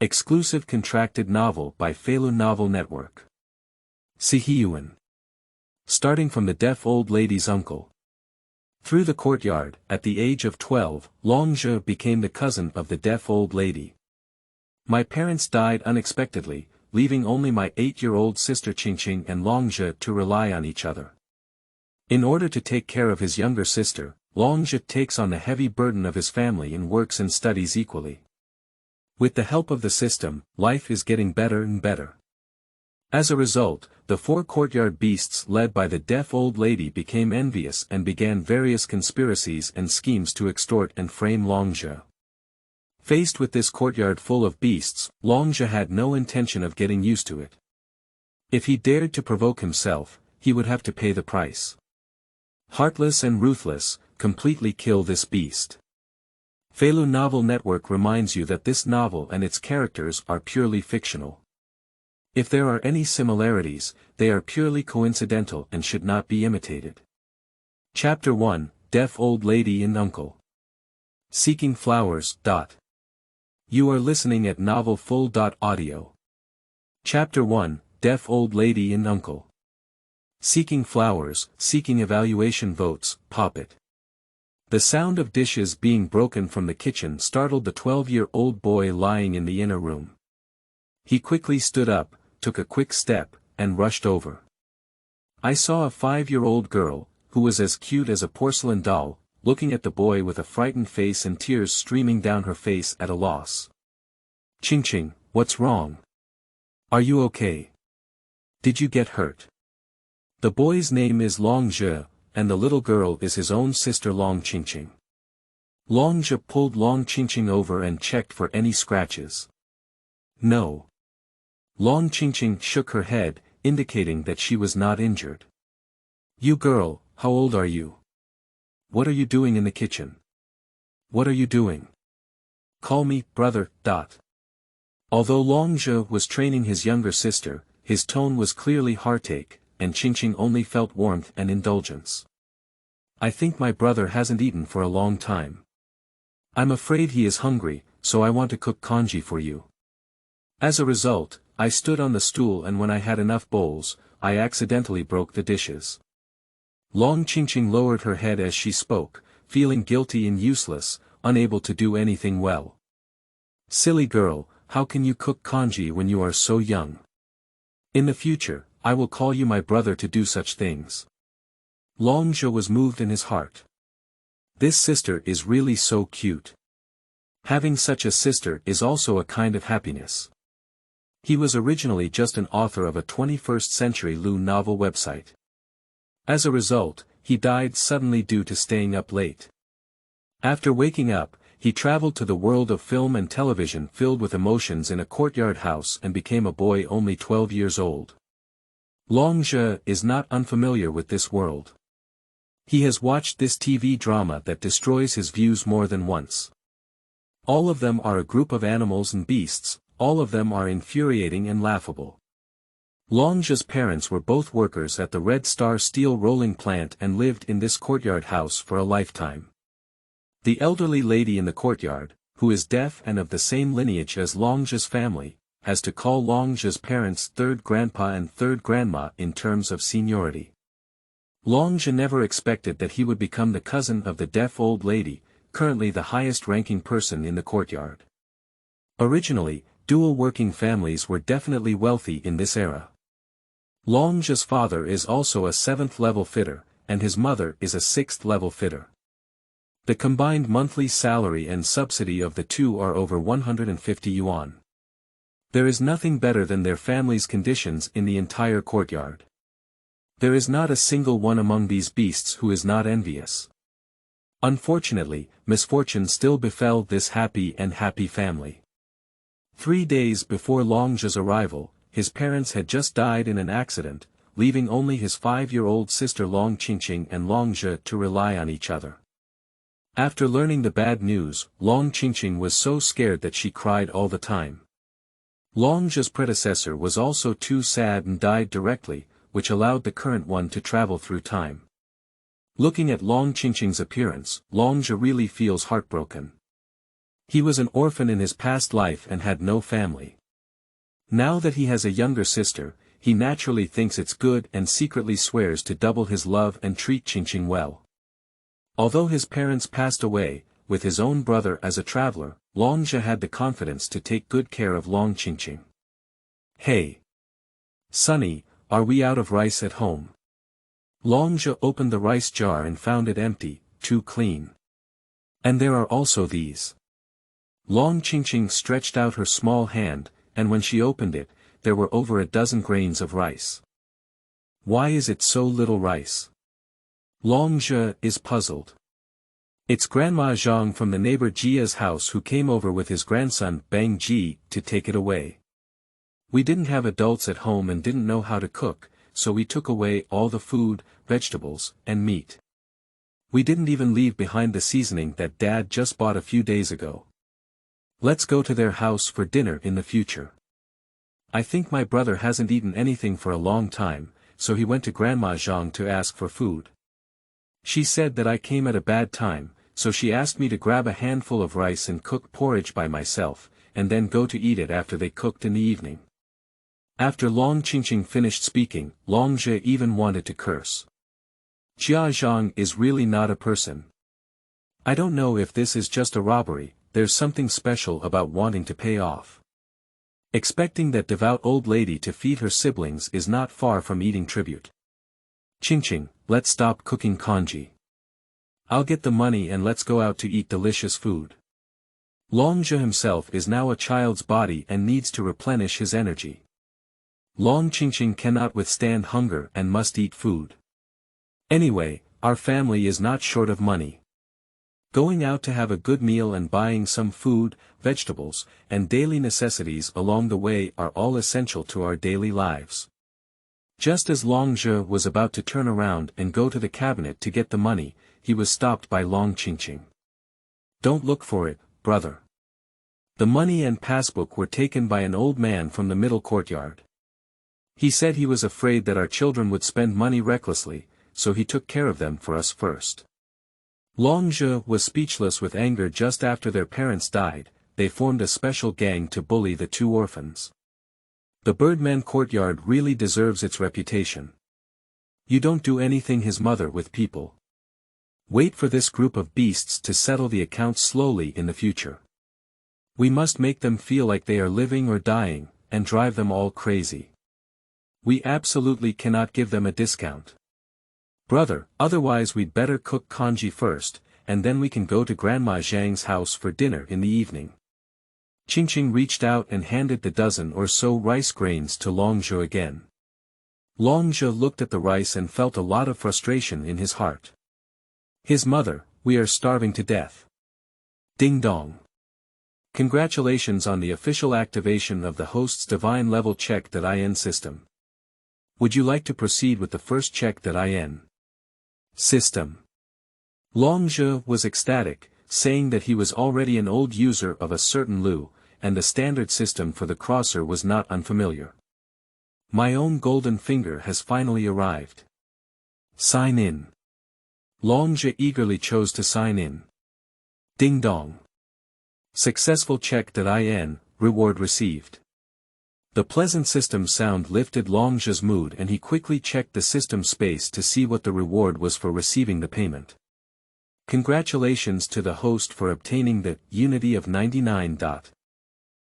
Exclusive contracted novel by Feilu Novel Network. Siheyuan. Starting from the deaf old lady's uncle. Through the courtyard, at the age of 12, Long Zhe became the cousin of the deaf old lady. My parents died unexpectedly, leaving only my 8-year-old sister Qingqing and Long Zhe to rely on each other. In order to take care of his younger sister, Long Zhe takes on the heavy burden of his family and works and studies equally. With the help of the system, life is getting better and better. As a result, the 4 courtyard beasts led by the deaf old lady became envious and began various conspiracies and schemes to extort and frame Long Zhe. Faced with this courtyard full of beasts, Long Zhe had no intention of getting used to it. If he dared to provoke himself, he would have to pay the price. Heartless and ruthless, completely kill this beast. Feilu Novel Network reminds you that this novel and its characters are purely fictional. If there are any similarities, they are purely coincidental and should not be imitated. Chapter 1, Deaf Old Lady and Uncle. Seeking Flowers. You are listening at novelfull.audio. Chapter 1, Deaf Old Lady and Uncle. Seeking Flowers, Seeking Evaluation Votes, Poppet. The sound of dishes being broken from the kitchen startled the 12-year-old boy lying in the inner room. He quickly stood up, took a quick step, and rushed over. I saw a 5-year-old girl, who was as cute as a porcelain doll, looking at the boy with a frightened face and tears streaming down her face at a loss. Qingqing, what's wrong? Are you okay? Did you get hurt? The boy's name is Long Zhe, and the little girl is his own sister Long Qingqing. Long Zhe pulled Long Qingqing over and checked for any scratches. No. Long Qingqing shook her head, indicating that she was not injured. You girl, how old are you? What are you doing in the kitchen? What are you doing? Call me, brother. Although Long Zhe was training his younger sister, his tone was clearly heartache, and Qingqing only felt warmth and indulgence. I think my brother hasn't eaten for a long time. I'm afraid he is hungry, so I want to cook congee for you. As a result, I stood on the stool and when I had enough bowls, I accidentally broke the dishes. Long Qingqing lowered her head as she spoke, feeling guilty and useless, unable to do anything well. Silly girl, how can you cook congee when you are so young? In the future, I will call you my brother to do such things. Long Zhe was moved in his heart. This sister is really so cute. Having such a sister is also a kind of happiness. He was originally just an author of a 21st century Lu novel website. As a result, he died suddenly due to staying up late. After waking up, he traveled to the world of film and television filled with emotions in a courtyard house and became a boy only 12 years old. Long Zhe is not unfamiliar with this world. He has watched this TV drama that destroys his views more than once. All of them are a group of animals and beasts, all of them are infuriating and laughable. Long Zhe's parents were both workers at the Red Star steel rolling plant and lived in this courtyard house for a lifetime. The elderly lady in the courtyard, who is deaf and of the same lineage as Long Zhe's family, has to call Long Zhe's parents third grandpa and third grandma in terms of seniority. Long Zhe never expected that he would become the cousin of the deaf old lady, currently the highest-ranking person in the courtyard. Originally, dual-working families were definitely wealthy in this era. Long Zhe's father is also a 7th-level fitter, and his mother is a 6th-level fitter. The combined monthly salary and subsidy of the two are over 150 yuan. There is nothing better than their family's conditions in the entire courtyard. There is not a single one among these beasts who is not envious. Unfortunately, misfortune still befell this happy family. 3 days before Long Zhe's arrival, his parents had just died in an accident, leaving only his 5-year-old sister Long Qingqing and Long Zhe to rely on each other. After learning the bad news, Long Qingqing was so scared that she cried all the time. Long Zhe's predecessor was also too sad and died directly, which allowed the current one to travel through time. Looking at Long Qingqing's appearance, Long Zhe really feels heartbroken. He was an orphan in his past life and had no family. Now that he has a younger sister, he naturally thinks it's good and secretly swears to double his love and treat Qingqing well. Although his parents passed away, with his own brother as a traveler, Long Zhe had the confidence to take good care of Long Qingqing. "Hey, Sonny, are we out of rice at home?" Long Zhe opened the rice jar and found it empty, too clean. "And there are also these." Long Qingqing stretched out her small hand, and when she opened it, there were over a dozen grains of rice. "Why is it so little rice?" Long Zhe is puzzled. "It's Grandma Zhang from the neighbor Jia's house who came over with his grandson Bang Ji to take it away. We didn't have adults at home and didn't know how to cook, so we took away all the food, vegetables, and meat. We didn't even leave behind the seasoning that Dad just bought a few days ago. Let's go to their house for dinner in the future. I think my brother hasn't eaten anything for a long time, so he went to Grandma Zhang to ask for food. She said that I came at a bad time, so she asked me to grab a handful of rice and cook porridge by myself, and then go to eat it after they cooked in the evening." After Long Qingqing finished speaking, Long Zhe even wanted to curse. "Jia Zhang is really not a person. I don't know if this is just a robbery, there's something special about wanting to pay off. Expecting that devout old lady to feed her siblings is not far from eating tribute. Qingqing, let's stop cooking congee. I'll get the money and let's go out to eat delicious food." Long Zhe himself is now a child's body and needs to replenish his energy. Long Qingqing cannot withstand hunger and must eat food. "Anyway, our family is not short of money. Going out to have a good meal and buying some food, vegetables, and daily necessities along the way are all essential to our daily lives." Just as Long Zhe was about to turn around and go to the cabinet to get the money, he was stopped by Long Qingqing. "Don't look for it, brother. The money and passbook were taken by an old man from the middle courtyard. He said he was afraid that our children would spend money recklessly, so he took care of them for us first." Long Zhe was speechless with anger. Just after their parents died, they formed a special gang to bully the two orphans. The Birdman courtyard really deserves its reputation. You don't do anything his mother with people. Wait for this group of beasts to settle the accounts slowly in the future. We must make them feel like they are living or dying, and drive them all crazy. We absolutely cannot give them a discount. Brother, otherwise we'd better cook congee first, and then we can go to Grandma Zhang's house for dinner in the evening. Qingqing reached out and handed the dozen or so rice grains to Long Zhe again. Long Zhe looked at the rice and felt a lot of frustration in his heart. His mother, "We are starving to death." Ding dong. Congratulations on the official activation of the host's divine level check.In system. Would you like to proceed with the first check.In system? Long Zhe was ecstatic, saying that he was already an old user of a certain Lu, and the standard system for the crosser was not unfamiliar. My own golden finger has finally arrived. Sign in. Long Zhe eagerly chose to sign in. Ding dong. Successful check.In, reward received. The pleasant system sound lifted Long Zhe's mood and he quickly checked the system space to see what the reward was for receiving the payment. Congratulations to the host for obtaining the unity of 99.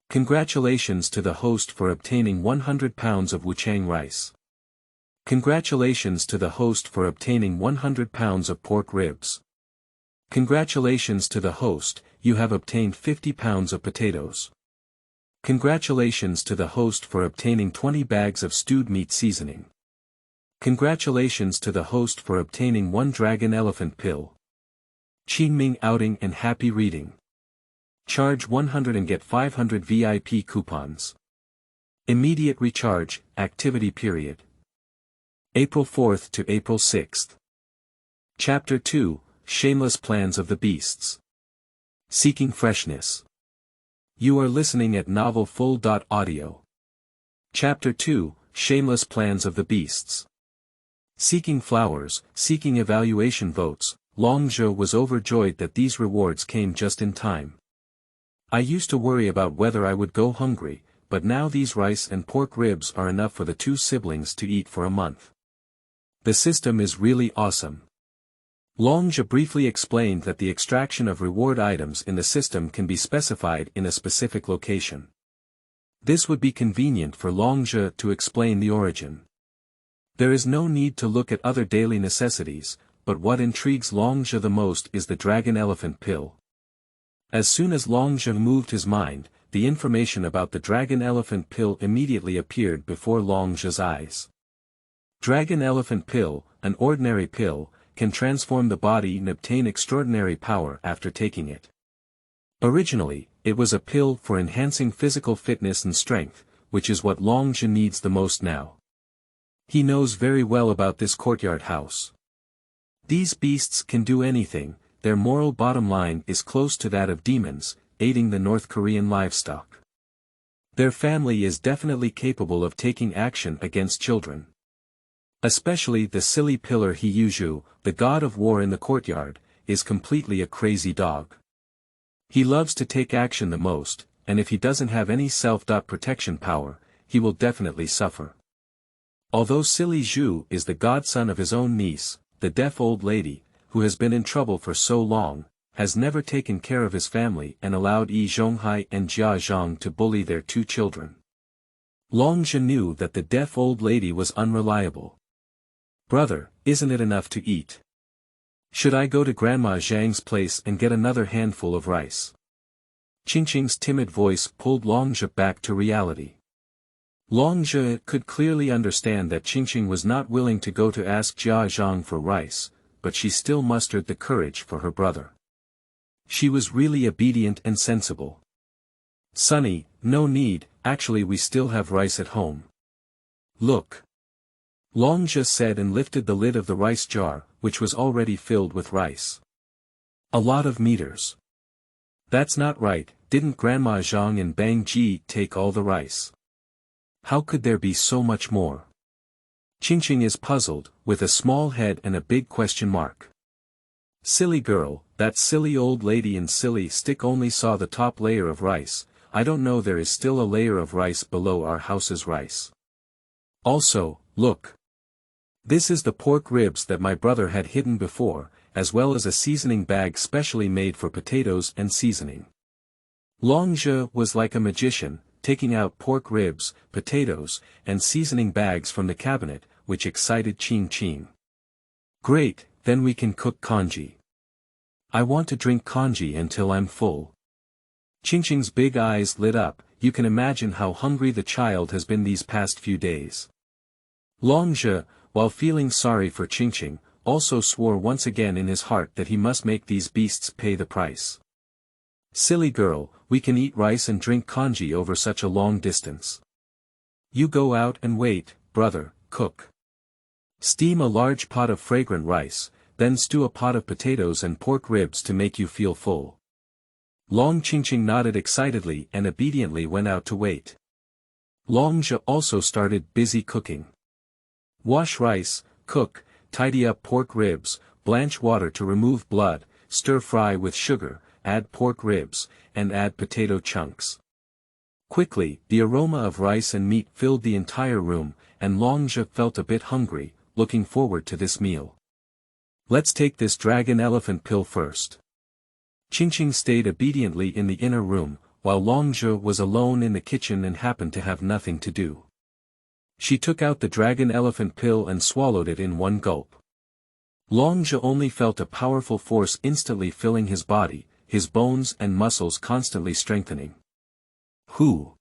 Congratulations to the host for obtaining 100 pounds of wuchang rice. Congratulations to the host for obtaining 100 pounds of pork ribs. Congratulations to the host, you have obtained 50 pounds of potatoes. Congratulations to the host for obtaining 20 bags of stewed meat seasoning. Congratulations to the host for obtaining 1 dragon elephant pill. Qingming outing and happy reading. Charge 100 and get 500 VIP coupons. Immediate recharge, activity period. April 4th to April 6th. Chapter 2, Shameless Plans of the Beasts. Seeking Freshness. You are listening at novelfull.audio. Chapter 2, Shameless Plans of the Beasts. Seeking flowers, seeking evaluation votes, Long Zhe was overjoyed that these rewards came just in time. I used to worry about whether I would go hungry, but now these rice and pork ribs are enough for the two siblings to eat for a month. The system is really awesome. Long Zhe briefly explained that the extraction of reward items in the system can be specified in a specific location. This would be convenient for Long Zhe to explain the origin. There is no need to look at other daily necessities, but what intrigues Long Zhe the most is the dragon elephant pill. As soon as Long Zhe moved his mind, the information about the dragon elephant pill immediately appeared before Long Zhe's eyes. Dragon elephant pill, an ordinary pill, can transform the body and obtain extraordinary power after taking it. Originally, it was a pill for enhancing physical fitness and strength, which is what Long Zhe needs the most now. He knows very well about this courtyard house. These beasts can do anything, their moral bottom line is close to that of demons, aiding the North Korean livestock. Their family is definitely capable of taking action against children. Especially the silly pillar Yi Zhonghai, the god of war in the courtyard, is completely a crazy dog. He loves to take action the most, and if he doesn't have any self-protection power, he will definitely suffer. Although silly Zhu is the godson of his own niece, the deaf old lady, who has been in trouble for so long, has never taken care of his family and allowed Yi Zhonghai and Zhang to bully their two children. Long Zhe knew that the deaf old lady was unreliable. Brother, isn't it enough to eat? Should I go to Grandma Zhang's place and get another handful of rice? Qingqing's timid voice pulled Long Zhe back to reality. Long Zhe could clearly understand that Qingqing was not willing to go to ask Zhang for rice, but she still mustered the courage for her brother. She was really obedient and sensible. Sonny, no need, actually we still have rice at home. Look. Long Zhe said and lifted the lid of the rice jar, which was already filled with rice. A lot of meters. That's not right, didn't Grandma Zhang and Bang Ji take all the rice? How could there be so much more? Qingqing is puzzled, with a small head and a big question mark. Silly girl, that silly old lady and silly stick only saw the top layer of rice, I don't know there is still a layer of rice below our house's rice. Also, look. This is the pork ribs that my brother had hidden before, as well as a seasoning bag specially made for potatoes and seasoning. Long Zhe was like a magician, taking out pork ribs, potatoes, and seasoning bags from the cabinet, which excited Qingqing. Great, then we can cook congee. I want to drink congee until I'm full. Qingqing's big eyes lit up, you can imagine how hungry the child has been these past few days. Long Zhe, while feeling sorry for Qingqing, also swore once again in his heart that he must make these beasts pay the price. Silly girl, we can eat rice and drink congee over such a long distance. You go out and wait, brother, cook. Steam a large pot of fragrant rice, then stew a pot of potatoes and pork ribs to make you feel full. Long Qingqing nodded excitedly and obediently went out to wait. Long Zhe also started busy cooking. Wash rice, cook, tidy up pork ribs, blanch water to remove blood, stir-fry with sugar, add pork ribs, and add potato chunks. Quickly, the aroma of rice and meat filled the entire room, and Long Zhe felt a bit hungry, looking forward to this meal. Let's take this dragon elephant pill first. Qingqing stayed obediently in the inner room, while Long Zhe was alone in the kitchen and happened to have nothing to do. She took out the dragon elephant pill and swallowed it in one gulp. Long Zhe only felt a powerful force instantly filling his body, his bones and muscles constantly strengthening. Whew!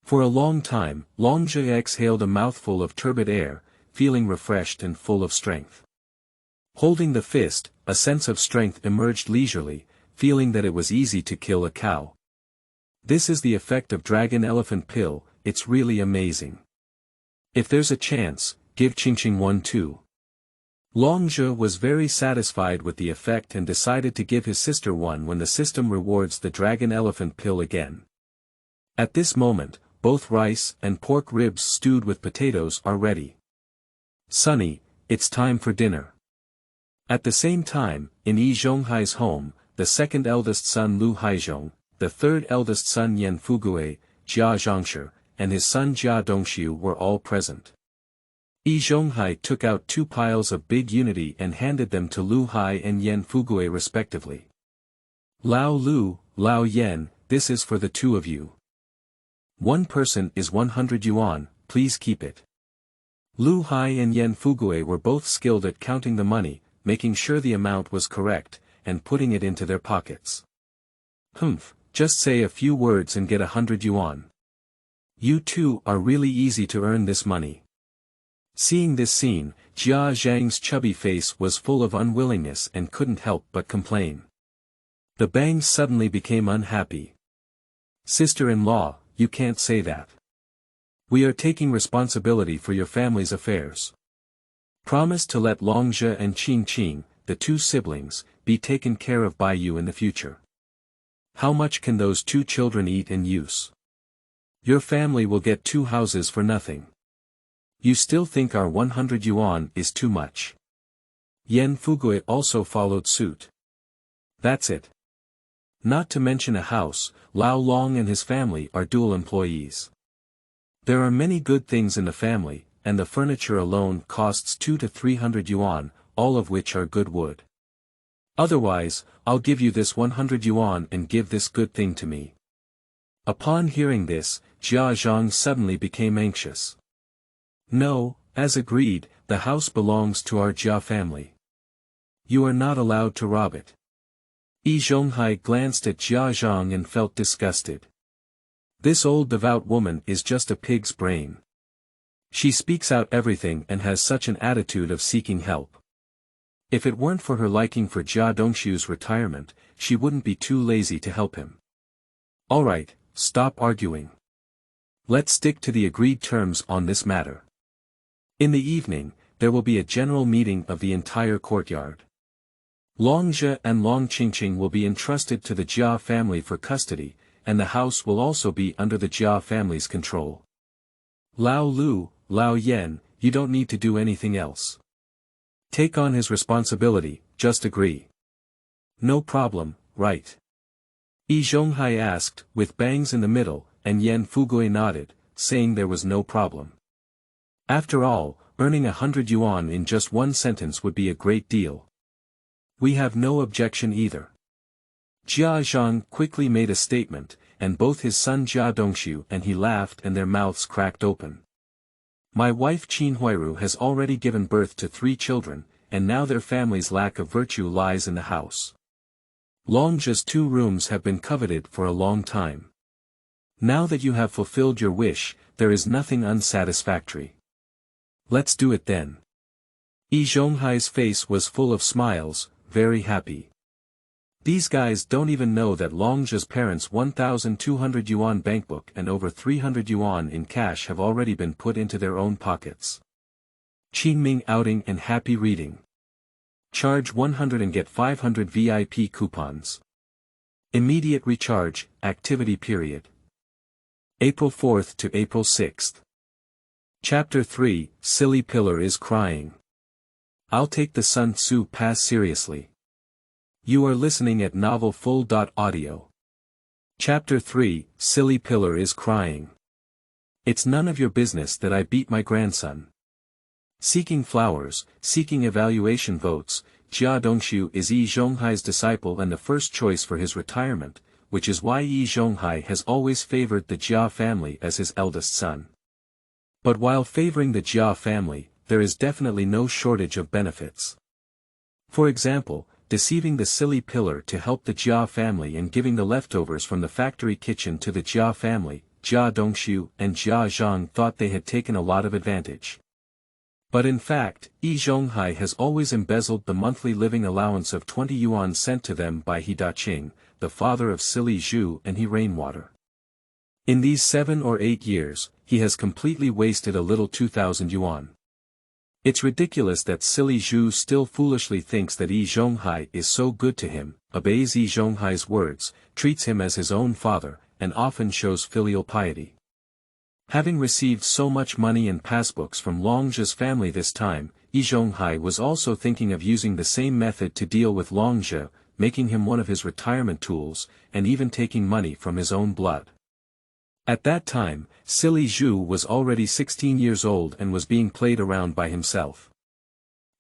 For a long time, Long Zhe exhaled a mouthful of turbid air, feeling refreshed and full of strength. Holding the fist, a sense of strength emerged leisurely, feeling that it was easy to kill a cow. This is the effect of dragon elephant pill, it's really amazing. If there's a chance, give Qingqing one too. Long Zhe was very satisfied with the effect and decided to give his sister one when the system rewards the dragon elephant pill again. At this moment, both rice and pork ribs stewed with potatoes are ready. Sonny, it's time for dinner. At the same time, in Yi Zhonghai's home, the second eldest son Lu Haizhong, the third eldest son Yan Fugue, Jia Zhangshi, and his son Jia Dongxiu were all present. Yi Zhonghai took out 2 piles of big unity and handed them to Lu Hai and Yan Fugue respectively. Lao Lu, Lao Yan, this is for the 2 of you. 1 person is 100 yuan, please keep it. Lu Hai and Yan Fugue were both skilled at counting the money, making sure the amount was correct, and putting it into their pockets. Humph, just say a few words and get 100 yuan. You 2 are really easy to earn this money. Seeing this scene, Jia Zhang's chubby face was full of unwillingness and couldn't help but complain. The Bangs suddenly became unhappy. Sister-in-law, you can't say that. We are taking responsibility for your family's affairs. Promise to let Long Zhe and Qingqing, the 2 siblings, be taken care of by you in the future. How much can those 2 children eat and use? Your family will get 2 houses for nothing. You still think our 100 yuan is too much? Yan Fugue also followed suit. That's it. Not to mention a house, Lao Long and his family are dual employees. There are many good things in the family, and the furniture alone costs 200 to 300 yuan, all of which are good wood. Otherwise, I'll give you this 100 yuan and give this good thing to me. Upon hearing this, Jia Zhang suddenly became anxious. No, as agreed, the house belongs to our Jia family. You are not allowed to rob it. Yi Zhonghai glanced at Jia Zhang and felt disgusted. This old devout woman is just a pig's brain. She speaks out everything and has such an attitude of seeking help. If it weren't for her liking for Jia Dongxiu's retirement, she wouldn't be too lazy to help him. Alright, stop arguing. Let's stick to the agreed terms on this matter. In the evening, there will be a general meeting of the entire courtyard. Long Zhe and Long Qingqing will be entrusted to the Jia family for custody, and the house will also be under the Jia family's control. Lao Lu, Lao Yan, you don't need to do anything else. Take on his responsibility, just agree. No problem, right? Yi Zhonghai asked, with Bangs in the middle, and Yan Fugue nodded, saying there was no problem. After all, earning 100 yuan in just 1 sentence would be a great deal. We have no objection either. Jia Zhang quickly made a statement, and both his son Jia Dongxiu and he laughed and their mouths cracked open. My wife Qin Huiru has already given birth to 3 children, and now their family's lack of virtue lies in the house. Long Zhe's 2 rooms have been coveted for a long time. Now that you have fulfilled your wish, there is nothing unsatisfactory. Let's do it then. Yi Zhonghai's face was full of smiles, very happy. These guys don't even know that Long Zhe's parents' 1,200 yuan bankbook and over 300 yuan in cash have already been put into their own pockets. Qingming outing and happy reading. Charge 100 and get 500 VIP coupons. Immediate recharge, activity period. April 4th to April 6th. Chapter 3, Silly Pillar is Crying. I'll take the Sun Tzu Pass seriously. You are listening at novelfull.audio. Chapter 3, Silly Pillar is Crying. It's none of your business that I beat my grandson. Seeking flowers, seeking evaluation votes, Jia Dongxiu is Yi Zhonghai's disciple and the first choice for his retirement, which is why Yi Zhonghai has always favored the Jia family as his eldest son. But while favoring the Jia family, there is definitely no shortage of benefits. For example, deceiving the silly pillar to help the Jia family and giving the leftovers from the factory kitchen to the Jia family, Jia Dongxiu and Jia Zhang thought they had taken a lot of advantage. But in fact, Yi Zhonghai has always embezzled the monthly living allowance of 20 yuan sent to them by He Daqing, the father of Silly Zhu and He Rainwater. In these 7 or 8 years, he has completely wasted a little 2,000 yuan. It's ridiculous that Silly Zhu still foolishly thinks that Yi Zhonghai is so good to him, obeys Yi Zhonghai's words, treats him as his own father, and often shows filial piety. Having received so much money and passbooks from Long Zhe's family this time, Yi Zhonghai was also thinking of using the same method to deal with Long Zhe, making him one of his retirement tools, and even taking money from his own blood. At that time, silly Zhu was already 16 years old and was being played around by himself.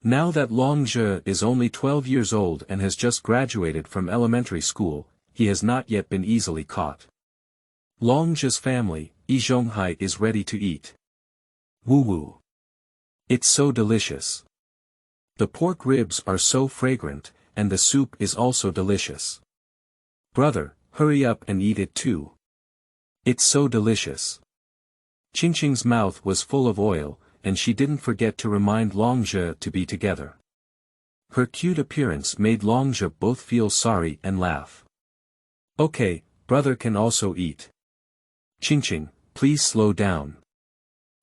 Now that Long Zhe is only 12 years old and has just graduated from elementary school, he has not yet been easily caught. Long Zhe's family, Yi Zhonghai, is ready to eat. Woo-woo. It's so delicious. The pork ribs are so fragrant, and the soup is also delicious. Brother, hurry up and eat it too. It's so delicious. Qingqing's mouth was full of oil, and she didn't forget to remind Long Zhe to be together. Her cute appearance made Long Zhe both feel sorry and laugh. Okay, brother can also eat. Qingqing, please slow down.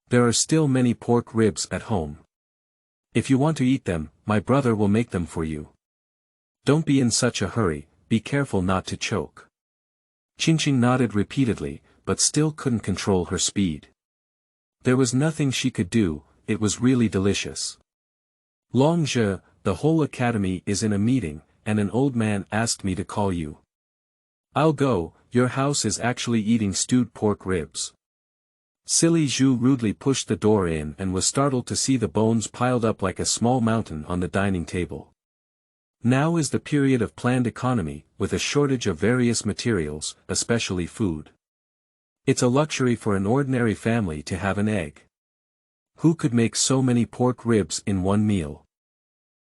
There are still many pork ribs at home. If you want to eat them, my brother will make them for you. Don't be in such a hurry, be careful not to choke. Qingqing nodded repeatedly, but still couldn't control her speed. There was nothing she could do, it was really delicious. Long Zhe, the whole academy is in a meeting, and an old man asked me to call you. I'll go, your house is actually eating stewed pork ribs. Silly Zhu rudely pushed the door in and was startled to see the bones piled up like a small mountain on the dining table. Now is the period of planned economy, with a shortage of various materials, especially food. It's a luxury for an ordinary family to have an egg. Who could make so many pork ribs in one meal?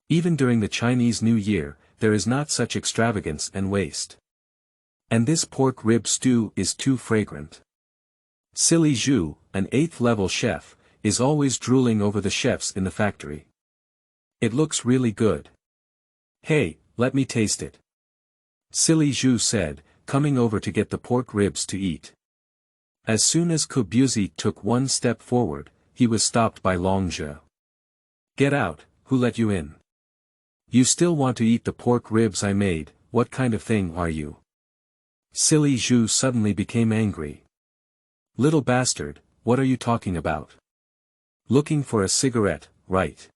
Even during the Chinese New Year, there is not such extravagance and waste. And this pork rib stew is too fragrant. Silly Zhu, an 8th-level chef, is always drooling over the chefs in the factory. It looks really good. Hey, let me taste it. Silly Zhu said, coming over to get the pork ribs to eat. As soon as Kobuzi took one step forward, he was stopped by Long Zhe. Get out, who let you in? You still want to eat the pork ribs I made, what kind of thing are you? Silly Zhu suddenly became angry. Little bastard, what are you talking about? Looking for a cigarette, right?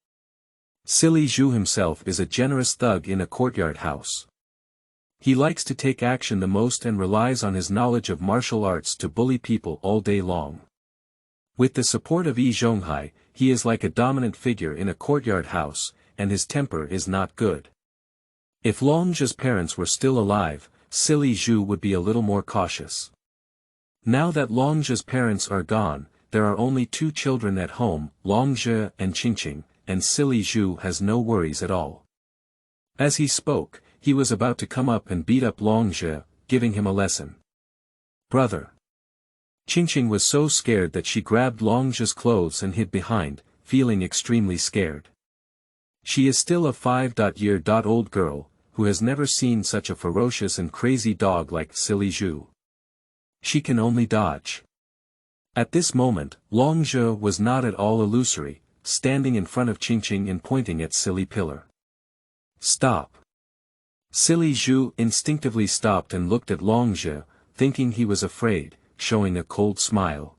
Silly Zhu himself is a generous thug in a courtyard house. He likes to take action the most and relies on his knowledge of martial arts to bully people all day long. With the support of Yi Zhonghai, he is like a dominant figure in a courtyard house, and his temper is not good. If Long Zhe's parents were still alive, Silly Zhu would be a little more cautious. Now that Long Zhe's parents are gone, there are only 2 children at home, Long Zhe and Qingqing, and Silly Zhu has no worries at all. As he spoke, he was about to come up and beat up Long Zhe, giving him a lesson. Brother. Qingqing was so scared that she grabbed Long Zhe's clothes and hid behind, feeling extremely scared. She is still a 5-year-old girl, who has never seen such a ferocious and crazy dog like Silly Zhu. She can only dodge. At this moment, Long Zhe was not at all illusory, standing in front of Qingqing and pointing at Silly Pillar. Stop. Silly Zhu instinctively stopped and looked at Long Zhe, thinking he was afraid, showing a cold smile.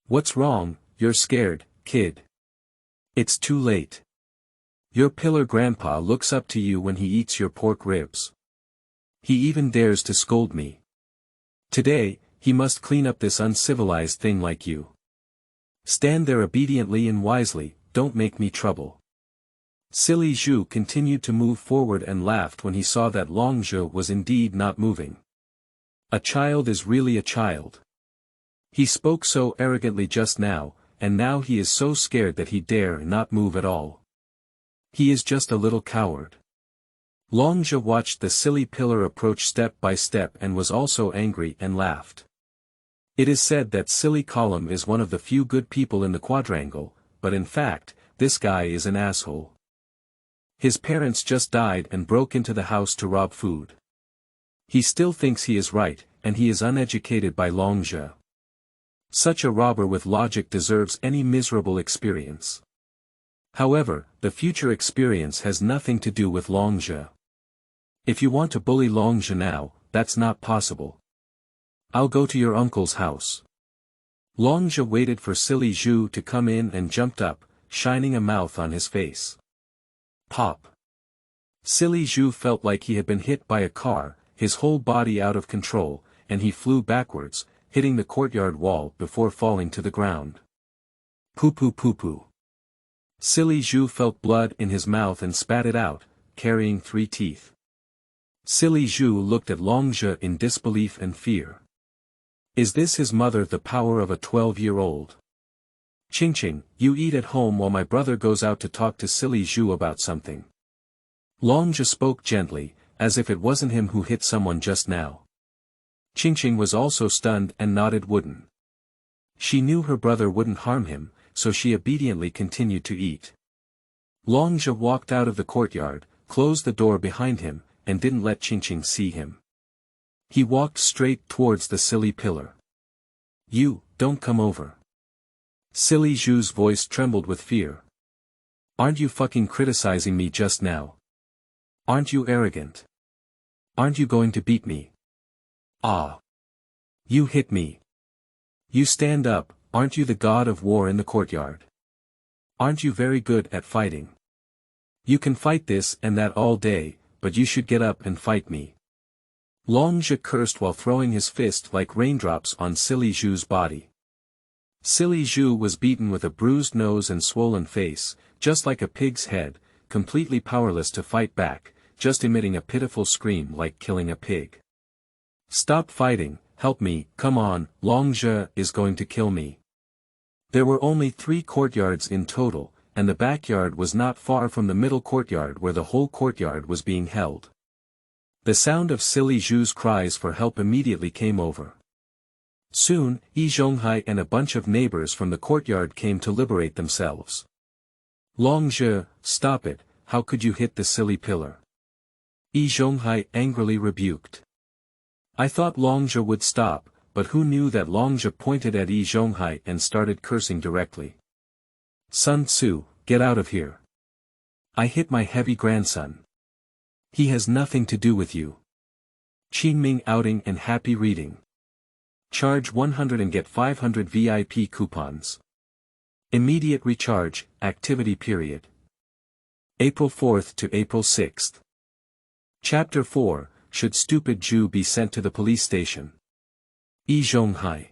What's wrong, you're scared, kid? It's too late. Your pillar grandpa looks up to you when he eats your pork ribs. He even dares to scold me. Today, he must clean up this uncivilized thing like you. Stand there obediently and wisely, don't make me trouble. Silly Zhu continued to move forward and laughed when he saw that Long Zhe was indeed not moving. A child is really a child. He spoke so arrogantly just now, and now he is so scared that he dare not move at all. He is just a little coward. Long Zhe watched the silly pillar approach step by step and was also angry and laughed. It is said that Silly Column is one of the few good people in the quadrangle, but in fact, this guy is an asshole. His parents just died and broke into the house to rob food. He still thinks he is right, and he is uneducated by Long Zhe. Such a robber with logic deserves any miserable experience. However, the future experience has nothing to do with Long Zhe. If you want to bully Long Zhe now, that's not possible. I'll go to your uncle's house. Long Zhe waited for Silly Zhu to come in and jumped up, shining a mouth on his face. Pop. Silly Zhu felt like he had been hit by a car, his whole body out of control, and he flew backwards, hitting the courtyard wall before falling to the ground. Poo poo poo poo. Silly Zhu felt blood in his mouth and spat it out, carrying 3 teeth. Silly Zhu looked at Long Zhe in disbelief and fear. Is this his mother, the power of a 12-year-old? Qingqing, you eat at home while my brother goes out to talk to Silly Zhu about something. Long Zhe spoke gently, as if it wasn't him who hit someone just now. Qingqing was also stunned and nodded wooden. She knew her brother wouldn't harm him, so she obediently continued to eat. Long Zhe walked out of the courtyard, closed the door behind him, and didn't let Qingqing see him. He walked straight towards the silly pillar. You, don't come over. Silly Zhu's voice trembled with fear. Aren't you fucking criticizing me just now? Aren't you arrogant? Aren't you going to beat me? Ah. You hit me. You stand up, aren't you the god of war in the courtyard? Aren't you very good at fighting? You can fight this and that all day, but you should get up and fight me. Long Zhe cursed while throwing his fist like raindrops on Silly Zhu's body. Silly Zhu was beaten with a bruised nose and swollen face, just like a pig's head, completely powerless to fight back, just emitting a pitiful scream like killing a pig. Stop fighting, help me, come on, Long Zhe is going to kill me. There were only 3 courtyards in total, and the backyard was not far from the middle courtyard where the whole courtyard was being held. The sound of Silly Zhu's cries for help immediately came over. Soon, Yi Zhonghai and a bunch of neighbors from the courtyard came to liberate themselves. Long Zhe, stop it, how could you hit the silly pillar? Yi Zhonghai angrily rebuked. I thought Long Zhe would stop, but who knew that Long Zhe pointed at Yi Zhonghai and started cursing directly. Sun Tzu, get out of here. I hit my heavy grandson. He has nothing to do with you. Qingming outing and happy reading. Charge 100 and get 500 VIP coupons. Immediate recharge, activity period. April 4th to April 6th. Chapter 4, Should Stupid Jew Be Sent to the Police Station? Yi Zhonghai.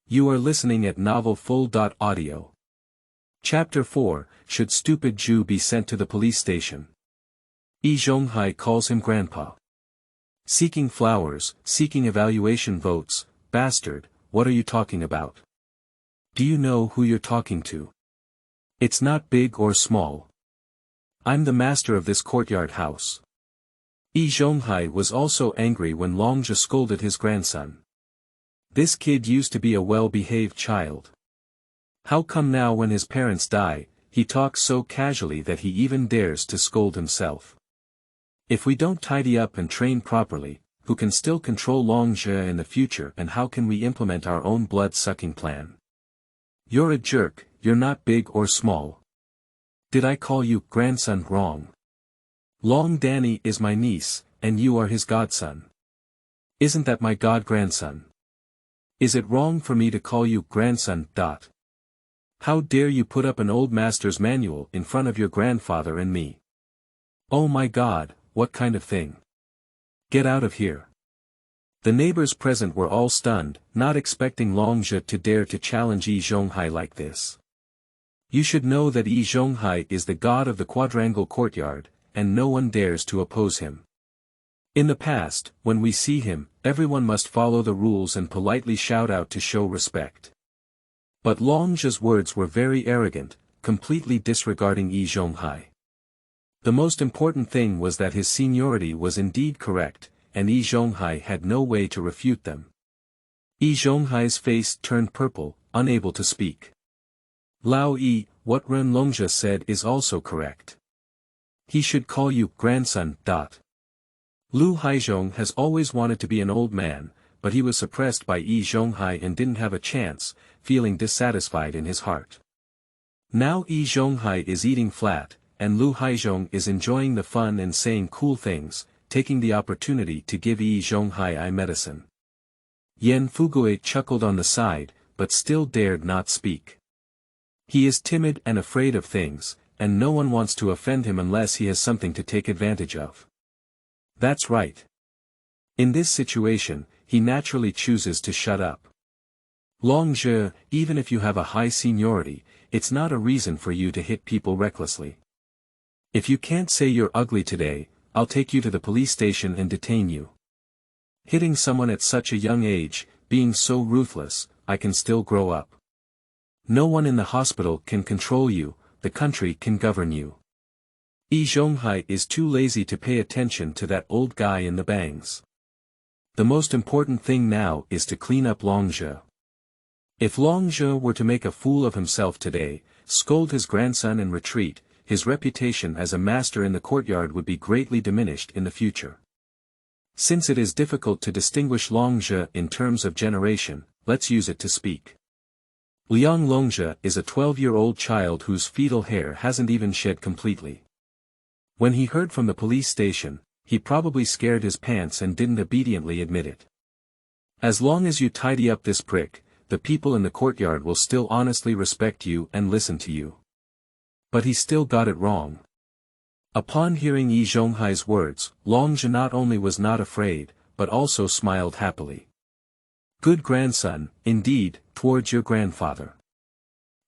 You are listening at Novel Full.audio. Chapter 4, Should Stupid Jew Be Sent to the Police Station? Yi Zhonghai calls him grandpa. Seeking flowers, seeking evaluation votes, bastard, what are you talking about? Do you know who you're talking to? It's not big or small. I'm the master of this courtyard house. Yi Zhonghai was also angry when Long Zhe scolded his grandson. This kid used to be a well-behaved child. How come now when his parents die, he talks so casually that he even dares to scold himself? If we don't tidy up and train properly, who can still control Long Zhe in the future, and how can we implement our own blood-sucking plan? You're a jerk, you're not big or small. Did I call you grandson wrong? Long Danny is my niece, and you are his godson. Isn't that my god-grandson? Is it wrong for me to call you grandson? How dare you put up an old master's manual in front of your grandfather and me? Oh my god, what kind of thing? Get out of here. The neighbors present were all stunned, not expecting Long Zhe to dare to challenge Yi Zhonghai like this. You should know that Yi Zhonghai is the god of the quadrangle courtyard, and no one dares to oppose him. In the past, when we see him, everyone must follow the rules and politely shout out to show respect. But Long Zhe's words were very arrogant, completely disregarding Yi Zhonghai. The most important thing was that his seniority was indeed correct, and Yi Zhonghai had no way to refute them. Yi Zhonghai's face turned purple, unable to speak. Lao Yi, what Ren Long Zhe said is also correct. He should call you grandson. Lu Haizhong has always wanted to be an old man, but he was suppressed by Yi Zhonghai and didn't have a chance, feeling dissatisfied in his heart. Now Yi Zhonghai is eating flat, and Lu Haizhong is enjoying the fun and saying cool things, taking the opportunity to give Yi Zhonghai eye medicine. Yan Fugui chuckled on the side, but still dared not speak. He is timid and afraid of things, and no one wants to offend him unless he has something to take advantage of. That's right. In this situation, he naturally chooses to shut up. Long Zhe, even if you have a high seniority, it's not a reason for you to hit people recklessly. If you can't say you're ugly today, I'll take you to the police station and detain you. Hitting someone at such a young age, being so ruthless, I can still grow up. No one in the hospital can control you, the country can govern you. Yi Zhonghai is too lazy to pay attention to that old guy in the bangs. The most important thing now is to clean up Long Zhe. If Long Zhe were to make a fool of himself today, scold his grandson and retreat, his reputation as a master in the courtyard would be greatly diminished in the future. Since it is difficult to distinguish Long Zhe in terms of generation, let's use it to speak. Liang Long Zhe is a 12-year-old child whose fetal hair hasn't even shed completely. When he heard from the police station, he probably scared his pants and didn't obediently admit it. As long as you tidy up this prick, the people in the courtyard will still honestly respect you and listen to you. But he still got it wrong. Upon hearing Yi Zhonghai's words, Long Zhe not only was not afraid, but also smiled happily. Good grandson, indeed, towards your grandfather.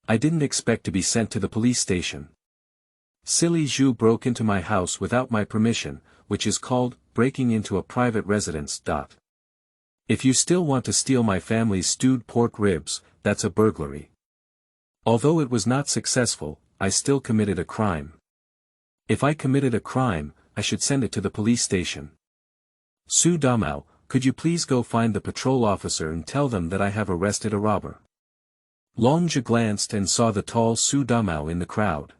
I didn't expect to be sent to the police station. Silly Zhu broke into my house without my permission, which is called breaking into a private residence. If you still want to steal my family's stewed pork ribs, that's a burglary. Although it was not successful, I still committed a crime. If I committed a crime, I should send it to the police station. Su Damao, could you please go find the patrol officer and tell them that I have arrested a robber? Long Zhe glanced and saw the tall Su Damao in the crowd.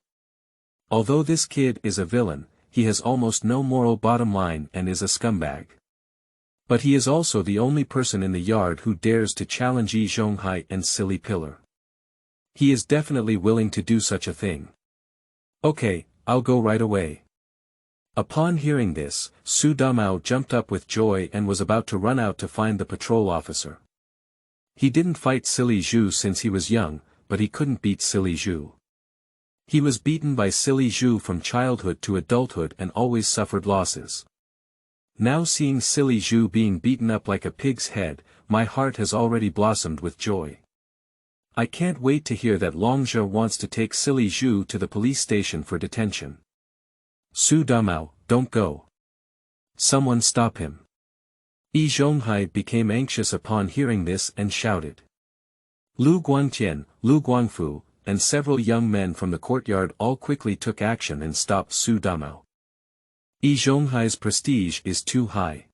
Although this kid is a villain, he has almost no moral bottom line and is a scumbag. But he is also the only person in the yard who dares to challenge Yi Zhonghai and Silly Pillar. He is definitely willing to do such a thing. Okay, I'll go right away. Upon hearing this, Su Damao jumped up with joy and was about to run out to find the patrol officer. He didn't fight Silly Zhu since he was young, but he couldn't beat Silly Zhu. He was beaten by Silly Zhu from childhood to adulthood and always suffered losses. Now seeing Silly Zhu being beaten up like a pig's head, my heart has already blossomed with joy. I can't wait to hear that Long Zhe wants to take Silly Zhu to the police station for detention. Su Damao, don't go. Someone stop him. Yi Zhonghai became anxious upon hearing this and shouted. Lu Guangtian, Lu Guangfu, and several young men from the courtyard all quickly took action and stopped Su Damao. Yi Zhonghai's prestige is too high.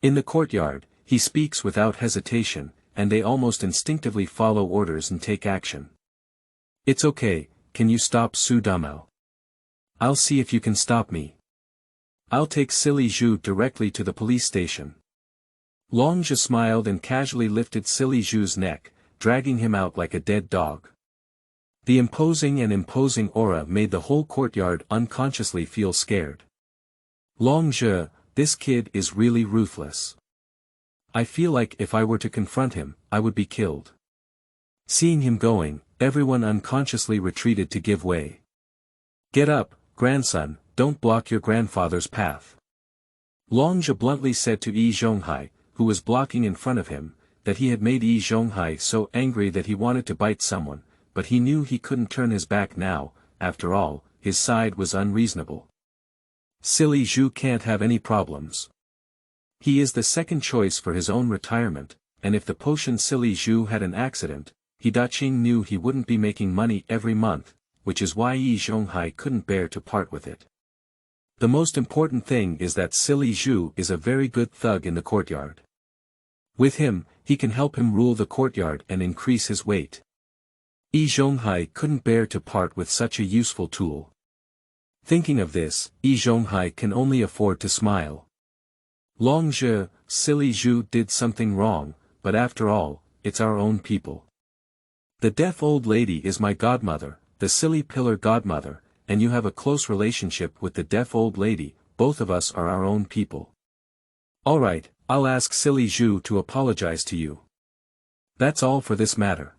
In the courtyard, he speaks without hesitation, and they almost instinctively follow orders and take action. It's okay, can you stop Su Damao? I'll see if you can stop me. I'll take Silly Zhu directly to the police station. Long Zhe smiled and casually lifted Silly Zhu's neck, dragging him out like a dead dog. The imposing aura made the whole courtyard unconsciously feel scared. Long Zhe, this kid is really ruthless. I feel like if I were to confront him, I would be killed. Seeing him going, everyone unconsciously retreated to give way. Get up, grandson, don't block your grandfather's path. Long Zhe bluntly said to Yi Zhonghai, who was blocking in front of him, that he had made Yi Zhonghai so angry that he wanted to bite someone, but he knew he couldn't turn his back now. After all, his side was unreasonable. Silly Zhu can't have any problems. He is the second choice for his own retirement, and if the potion Silly Zhu had an accident, Qing knew he wouldn't be making money every month, which is why Yi Zhonghai couldn't bear to part with it. The most important thing is that Silly Zhu is a very good thug in the courtyard. With him, he can help him rule the courtyard and increase his weight. Yi Zhonghai couldn't bear to part with such a useful tool. Thinking of this, Yi Zhonghai can only afford to smile. Long Zhe, Silly Zhu did something wrong, but after all, it's our own people. The deaf old lady is my godmother, the silly pillar godmother, and you have a close relationship with the deaf old lady, both of us are our own people. Alright, I'll ask Silly Zhu to apologize to you. That's all for this matter.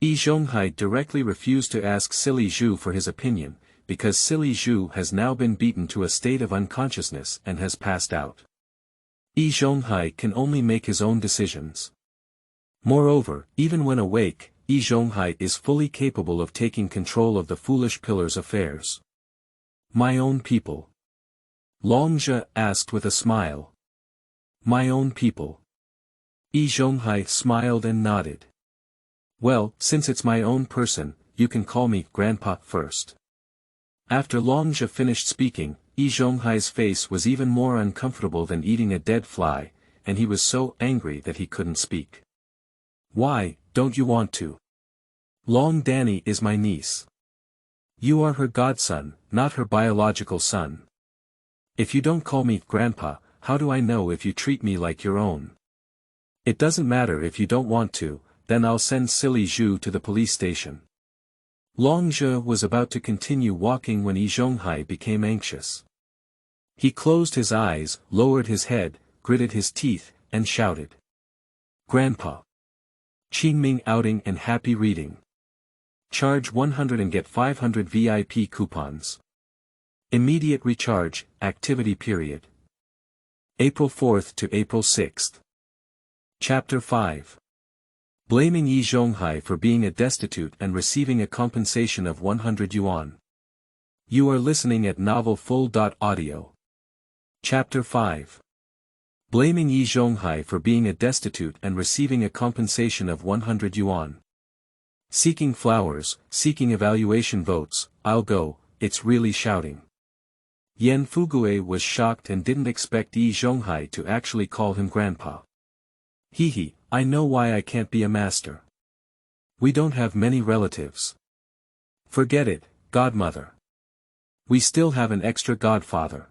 Yi Zhonghai directly refused to ask Silly Zhu for his opinion, because Silly Zhu has now been beaten to a state of unconsciousness and has passed out. Yi Zhonghai can only make his own decisions. Moreover, even when awake, Yi Zhonghai is fully capable of taking control of the foolish pillar's affairs. My own people. Long Zhe asked with a smile. My own people. Yi Zhonghai smiled and nodded. Well, since it's my own person, you can call me Grandpa first. After Long Zhe finished speaking, Yi Zhonghai's face was even more uncomfortable than eating a dead fly, and he was so angry that he couldn't speak. Why, don't you want to? Long Danny is my niece. You are her godson, not her biological son. If you don't call me Grandpa, how do I know if you treat me like your own? It doesn't matter if you don't want to, then I'll send Silly Zhu to the police station. Long Zhe was about to continue walking when Yi Zhonghai became anxious. He closed his eyes, lowered his head, gritted his teeth, and shouted. Grandpa. Qingming outing and happy reading. Charge 100 and get 500 VIP coupons. Immediate recharge, activity period. April 4th to April 6th. Chapter 5. Blaming Yi Zhonghai for being a destitute and receiving a compensation of 100 yuan. You are listening at novelfull.audio. Chapter 5. Blaming Yi Zhonghai for being a destitute and receiving a compensation of 100 yuan. Seeking flowers, seeking evaluation votes, I'll go, it's really shouting. Yan Fugue was shocked and didn't expect Yi Zhonghai to actually call him Grandpa. Hee, I know why I can't be a master. We don't have many relatives. Forget it, godmother. We still have an extra godfather.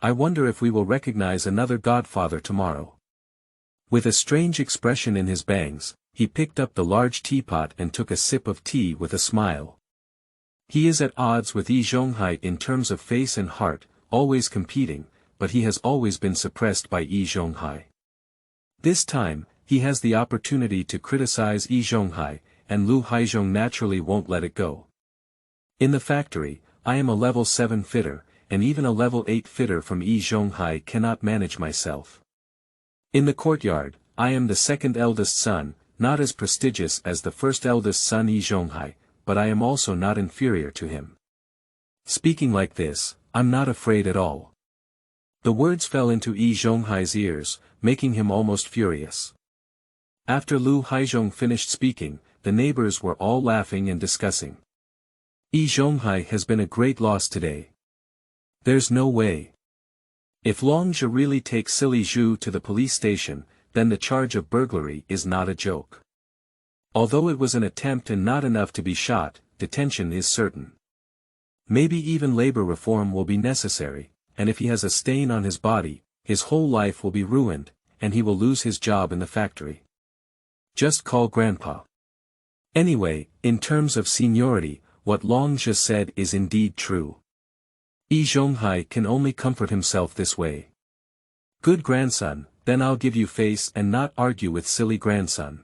I wonder if we will recognize another godfather tomorrow. With a strange expression in his bangs, he picked up the large teapot and took a sip of tea with a smile. He is at odds with Yi Zhonghai in terms of face and heart, always competing, but he has always been suppressed by Yi Zhonghai. This time, he has the opportunity to criticize Yi Zhonghai, and Lu Haizhong naturally won't let it go. In the factory, I am a level 7 fitter, and even a level 8 fitter from Yi Zhonghai cannot manage myself. In the courtyard, I am the second eldest son, not as prestigious as the first eldest son Yi Zhonghai, but I am also not inferior to him. Speaking like this, I'm not afraid at all. The words fell into Yi Zhonghai's ears, making him almost furious. After Lu Haizhong finished speaking, the neighbors were all laughing and discussing. Yi Zhonghai has been a great loss today. There's no way. If Long Zhe really takes Silly Zhu to the police station, then the charge of burglary is not a joke. Although it was an attempt and not enough to be shot, detention is certain. Maybe even labor reform will be necessary, and if he has a stain on his body, his whole life will be ruined, and he will lose his job in the factory. Just call Grandpa. Anyway, in terms of seniority, what Long Zhe said is indeed true. Yi Zhonghai can only comfort himself this way. Good grandson, then I'll give you face and not argue with silly grandson.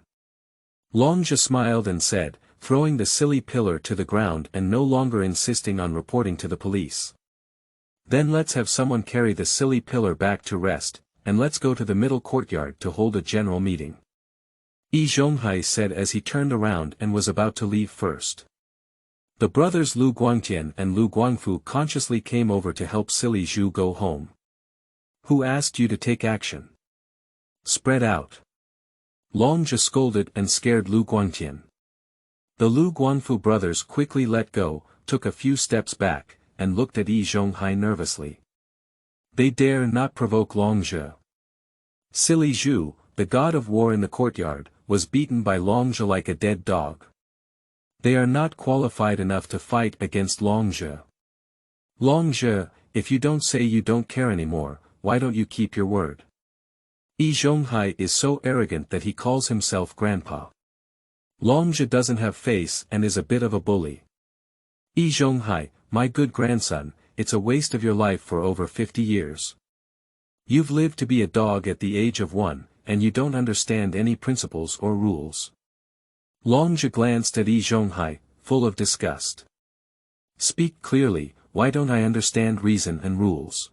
Long Zhe smiled and said, throwing the silly pillar to the ground and no longer insisting on reporting to the police. Then let's have someone carry the silly pillar back to rest, and let's go to the middle courtyard to hold a general meeting. Yi Zhonghai said as he turned around and was about to leave first. The brothers Lu Guangtian and Lu Guangfu consciously came over to help Silly Zhu go home. Who asked you to take action? Spread out. Long Zhe scolded and scared Lu Guangtian. The Lu Guangfu brothers quickly let go, took a few steps back, and looked at Yi Zhonghai nervously. They dare not provoke Long Zhe. Silly Zhu, the god of war in the courtyard, was beaten by Long Zhe like a dead dog. They are not qualified enough to fight against Long Zhe. Long Zhe, if you don't say you don't care anymore, why don't you keep your word? Yi Zhonghai is so arrogant that he calls himself Grandpa. Long Zhe doesn't have face and is a bit of a bully. Yi Zhonghai, my good grandson, it's a waste of your life for over 50 years. You've lived to be a dog at the age of 1, and you don't understand any principles or rules. Long Zhe glanced at Yi Zhonghai, full of disgust. Speak clearly, why don't I understand reason and rules?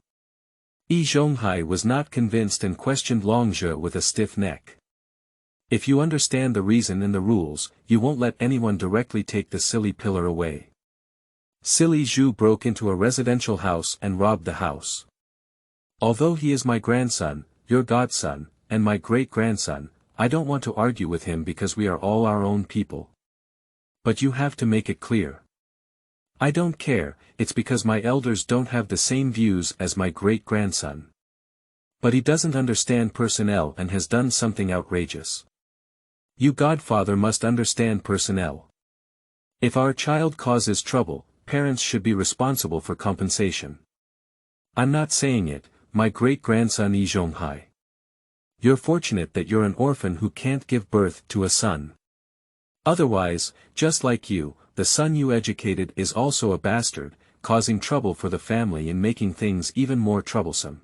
Yi Zhonghai was not convinced and questioned Long Zhe with a stiff neck. If you understand the reason and the rules, you won't let anyone directly take the silly pillar away. Silly Zhu broke into a residential house and robbed the house. Although he is my grandson, your godson, and my great-grandson, I don't want to argue with him because we are all our own people. But you have to make it clear. I don't care, it's because my elders don't have the same views as my great-grandson. But he doesn't understand personnel and has done something outrageous. You godfather must understand personnel. If our child causes trouble, parents should be responsible for compensation. I'm not saying it, my great-grandson Yi Zhonghai. You're fortunate that you're an orphan who can't give birth to a son. Otherwise, just like you, the son you educated is also a bastard, causing trouble for the family and making things even more troublesome.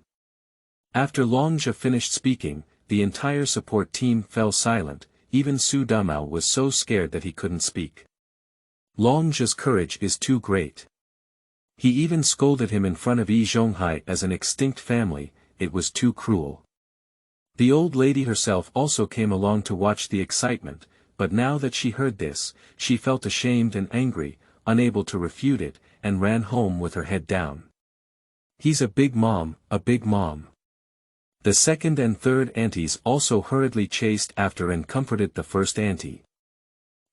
After Long Zhe finished speaking, the entire support team fell silent. Even Su Dumao was so scared that he couldn't speak. Long Zhe's courage is too great. He even scolded him in front of Yi Zhonghai as an extinct family, it was too cruel. The old lady herself also came along to watch the excitement, but now that she heard this, she felt ashamed and angry, unable to refute it, and ran home with her head down. He's a big mom, a big mom. The second and third aunties also hurriedly chased after and comforted the first auntie.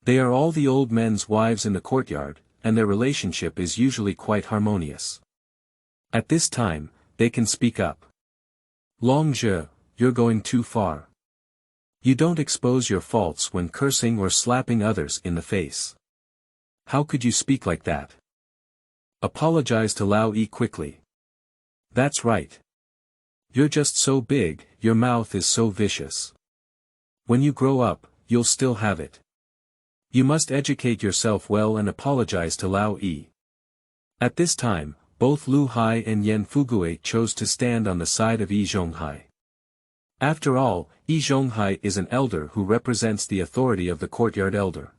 They are all the old men's wives in the courtyard, and their relationship is usually quite harmonious. At this time, they can speak up. Long Zhe, you're going too far. You don't expose your faults when cursing or slapping others in the face. How could you speak like that? Apologize to Lao Yi quickly. That's right. You're just so big, your mouth is so vicious. When you grow up, you'll still have it. You must educate yourself well and apologize to Lao Yi. At this time, both Lu Hai and Yan Fugue chose to stand on the side of Yi Zhonghai. After all, Yi Zhonghai is an elder who represents the authority of the courtyard elder.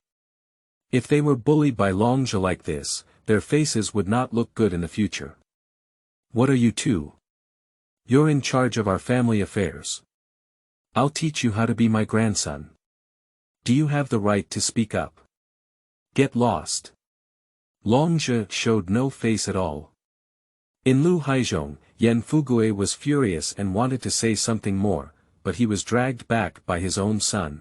If they were bullied by Long Zhe like this, their faces would not look good in the future. What are you two? You're in charge of our family affairs. I'll teach you how to be my grandson. Do you have the right to speak up? Get lost. Long Zhe showed no face at all. In Lu Haizhong, Yan Fugue was furious and wanted to say something more, but he was dragged back by his own son.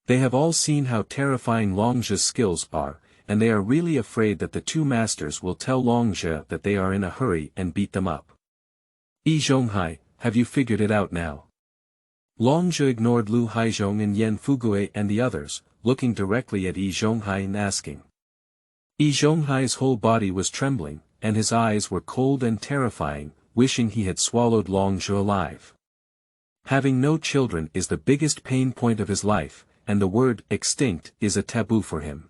They have all seen how terrifying Long Zhe's skills are, and they are really afraid that the two masters will tell Long Zhe that they are in a hurry and beat them up. Yi Zhonghai, have you figured it out now? Long Zhe ignored Lu Haizhong and Yan Fugue and the others, looking directly at Yi Zhonghai and asking. Yi Zhonghai's whole body was trembling, and his eyes were cold and terrifying, wishing he had swallowed Long Zhe alive. Having no children is the biggest pain point of his life, and the word extinct is a taboo for him.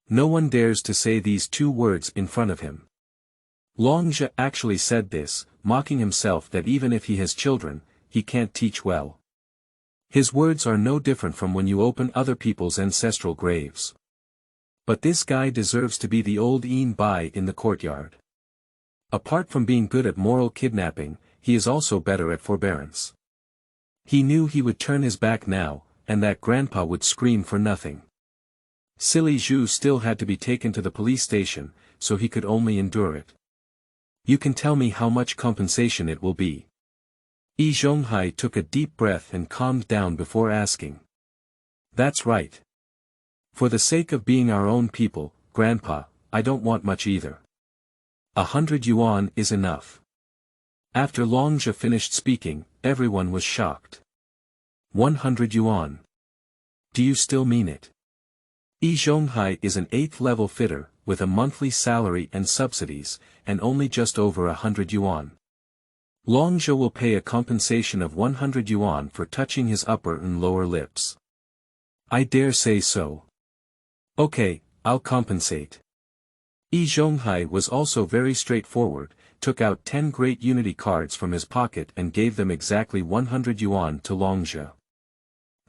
No one dares to say these two words in front of him. Long Zhe actually said this, mocking himself that even if he has children, he can't teach well. His words are no different from when you open other people's ancestral graves. But this guy deserves to be the old Bai in the courtyard. Apart from being good at moral kidnapping, he is also better at forbearance. He knew he would turn his back now, and that grandpa would scream for nothing. Silly Zhu still had to be taken to the police station, so he could only endure it. You can tell me how much compensation it will be. Yi Zhonghai took a deep breath and calmed down before asking. That's right. For the sake of being our own people, Grandpa, I don't want much either. 100 yuan is enough. After Long Zhe finished speaking, everyone was shocked. 100 yuan. Do you still mean it? Yi Zhonghai is an 8th level fitter, with a monthly salary and subsidies, and only just over 100 yuan. Long Zhe will pay a compensation of 100 yuan for touching his upper and lower lips. I dare say so. Okay, I'll compensate. Yi Zhonghai was also very straightforward, took out 10 Great Unity cards from his pocket and gave them exactly 100 yuan to Long Zhe.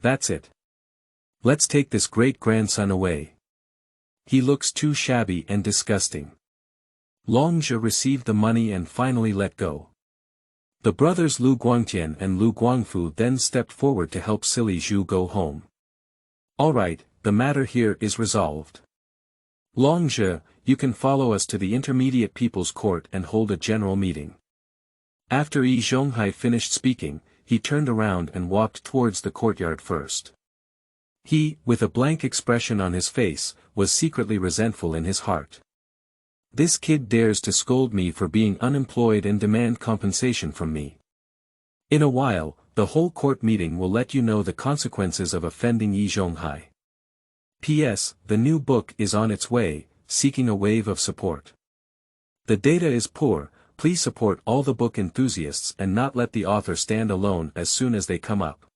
That's it. Let's take this great-grandson away. He looks too shabby and disgusting. Long Zhe received the money and finally let go. The brothers Lu Guangtian and Lu Guangfu then stepped forward to help silly Zhu go home. Alright, the matter here is resolved. Long Zhe, you can follow us to the intermediate people's court and hold a general meeting. After Yi Zhonghai finished speaking, he turned around and walked towards the courtyard first. He, with a blank expression on his face, was secretly resentful in his heart. This kid dares to scold me for being unemployed and demand compensation from me. In a while, the whole court meeting will let you know the consequences of offending Yi Zhonghai. P.S. The new book is on its way, seeking a wave of support. The data is poor, please support all the book enthusiasts and not let the author stand alone as soon as they come up.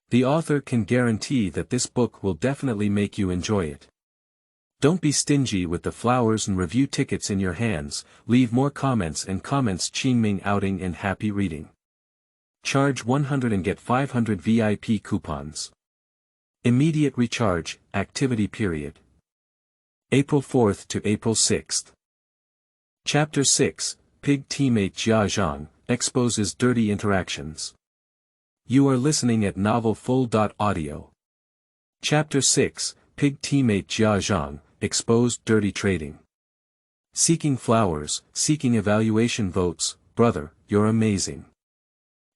The author can guarantee that this book will definitely make you enjoy it. Don't be stingy with the flowers and review tickets in your hands, leave more comments and comments Qingming outing and happy reading. Charge 100 and get 500 VIP coupons. Immediate recharge, activity period. April 4th to April 6th. Chapter 6, Pig teammate Jia Zhang, exposes dirty interactions. You are listening at novelfull.audio. Chapter 6, Pig teammate Jia Zhang, exposed dirty trading. Seeking flowers, seeking evaluation votes, brother, you're amazing.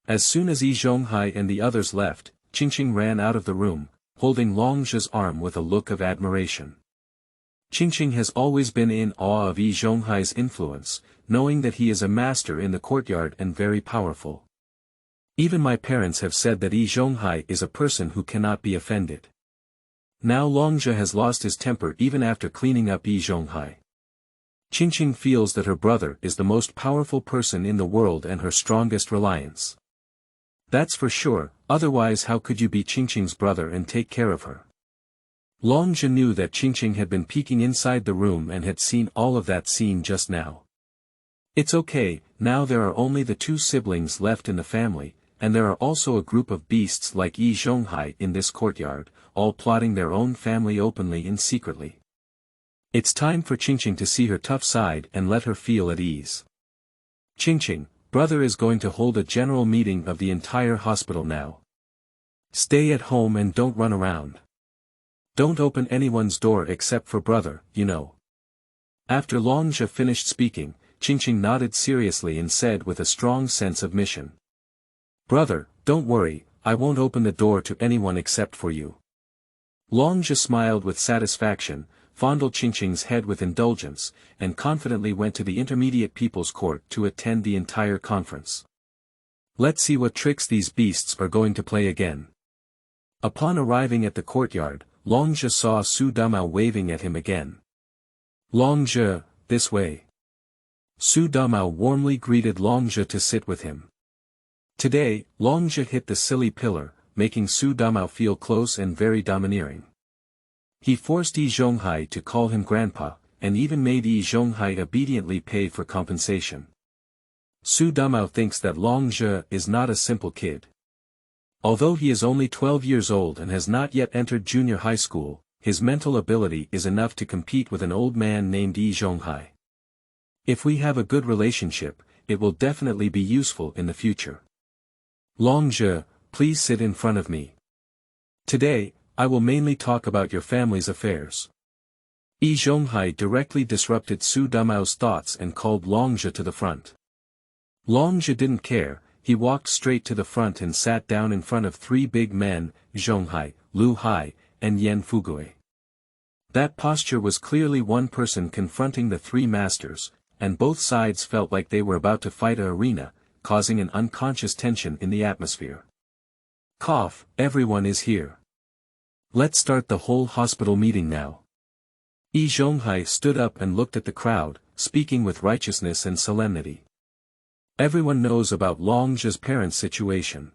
As soon as Yi Zhonghai and the others left, Qingqing ran out of the room, holding Long Zhe's arm with a look of admiration. Qingqing has always been in awe of Yi Zhonghai's influence, knowing that he is a master in the courtyard and very powerful. Even my parents have said that Yi Zhonghai is a person who cannot be offended. Now Long Zhe has lost his temper even after cleaning up Yi Zhonghai. Qingqing feels that her brother is the most powerful person in the world and her strongest reliance. That's for sure, otherwise how could you be Qingqing's brother and take care of her? Long Zhe knew that Qingqing had been peeking inside the room and had seen all of that scene just now. It's okay, now there are only the two siblings left in the family, and there are also a group of beasts like Yi Zhonghai in this courtyard, all plotting their own family openly and secretly. It's time for Qingqing to see her tough side and let her feel at ease. Qingqing, brother is going to hold a general meeting of the entire hospital now. Stay at home and don't run around. Don't open anyone's door except for brother, you know. After Long Zhe finished speaking, Qingqing nodded seriously and said with a strong sense of mission. Brother, don't worry, I won't open the door to anyone except for you. Long Zhe smiled with satisfaction, fondled Qingqing's head with indulgence, and confidently went to the intermediate people's court to attend the entire conference. Let's see what tricks these beasts are going to play again. Upon arriving at the courtyard, Long Zhe saw Su Damao waving at him again. Long Zhe, this way. Su Damao warmly greeted Long Zhe to sit with him. Today, Long Zhe hit the silly pillar, making Su Damao feel close and very domineering. He forced Yi Zhonghai to call him grandpa, and even made Yi Zhonghai obediently pay for compensation. Su Damao thinks that Long Zhe is not a simple kid. Although he is only 12 years old and has not yet entered junior high school, his mental ability is enough to compete with an old man named Yi Zhonghai. If we have a good relationship, it will definitely be useful in the future. Long Zhe, please sit in front of me. Today, I will mainly talk about your family's affairs. Yi Zhonghai directly disrupted Su Damao's thoughts and called Long Zhe to the front. Long Zhe didn't care, he walked straight to the front and sat down in front of three big men, Zhonghai, Lu Hai, and Yan Fugui. That posture was clearly one person confronting the three masters, and both sides felt like they were about to fight an arena, causing an unconscious tension in the atmosphere. Cough, everyone is here. Let's start the whole hospital meeting now. Yi Zhonghai stood up and looked at the crowd, speaking with righteousness and solemnity. Everyone knows about Long Zhe's parents' situation.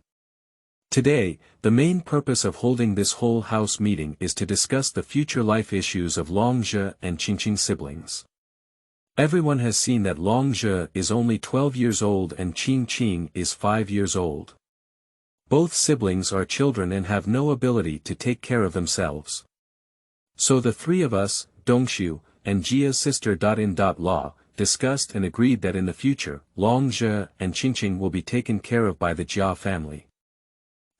Today, the main purpose of holding this whole house meeting is to discuss the future life issues of Long Zhe and Qingqing siblings. Everyone has seen that Long Zhe is only 12 years old and Qingqing is 5 years old. Both siblings are children and have no ability to take care of themselves. So the three of us, Dongxu, and Jia's sister in-law, discussed and agreed that in the future, Long Zhe and Qingqing will be taken care of by the Jia family.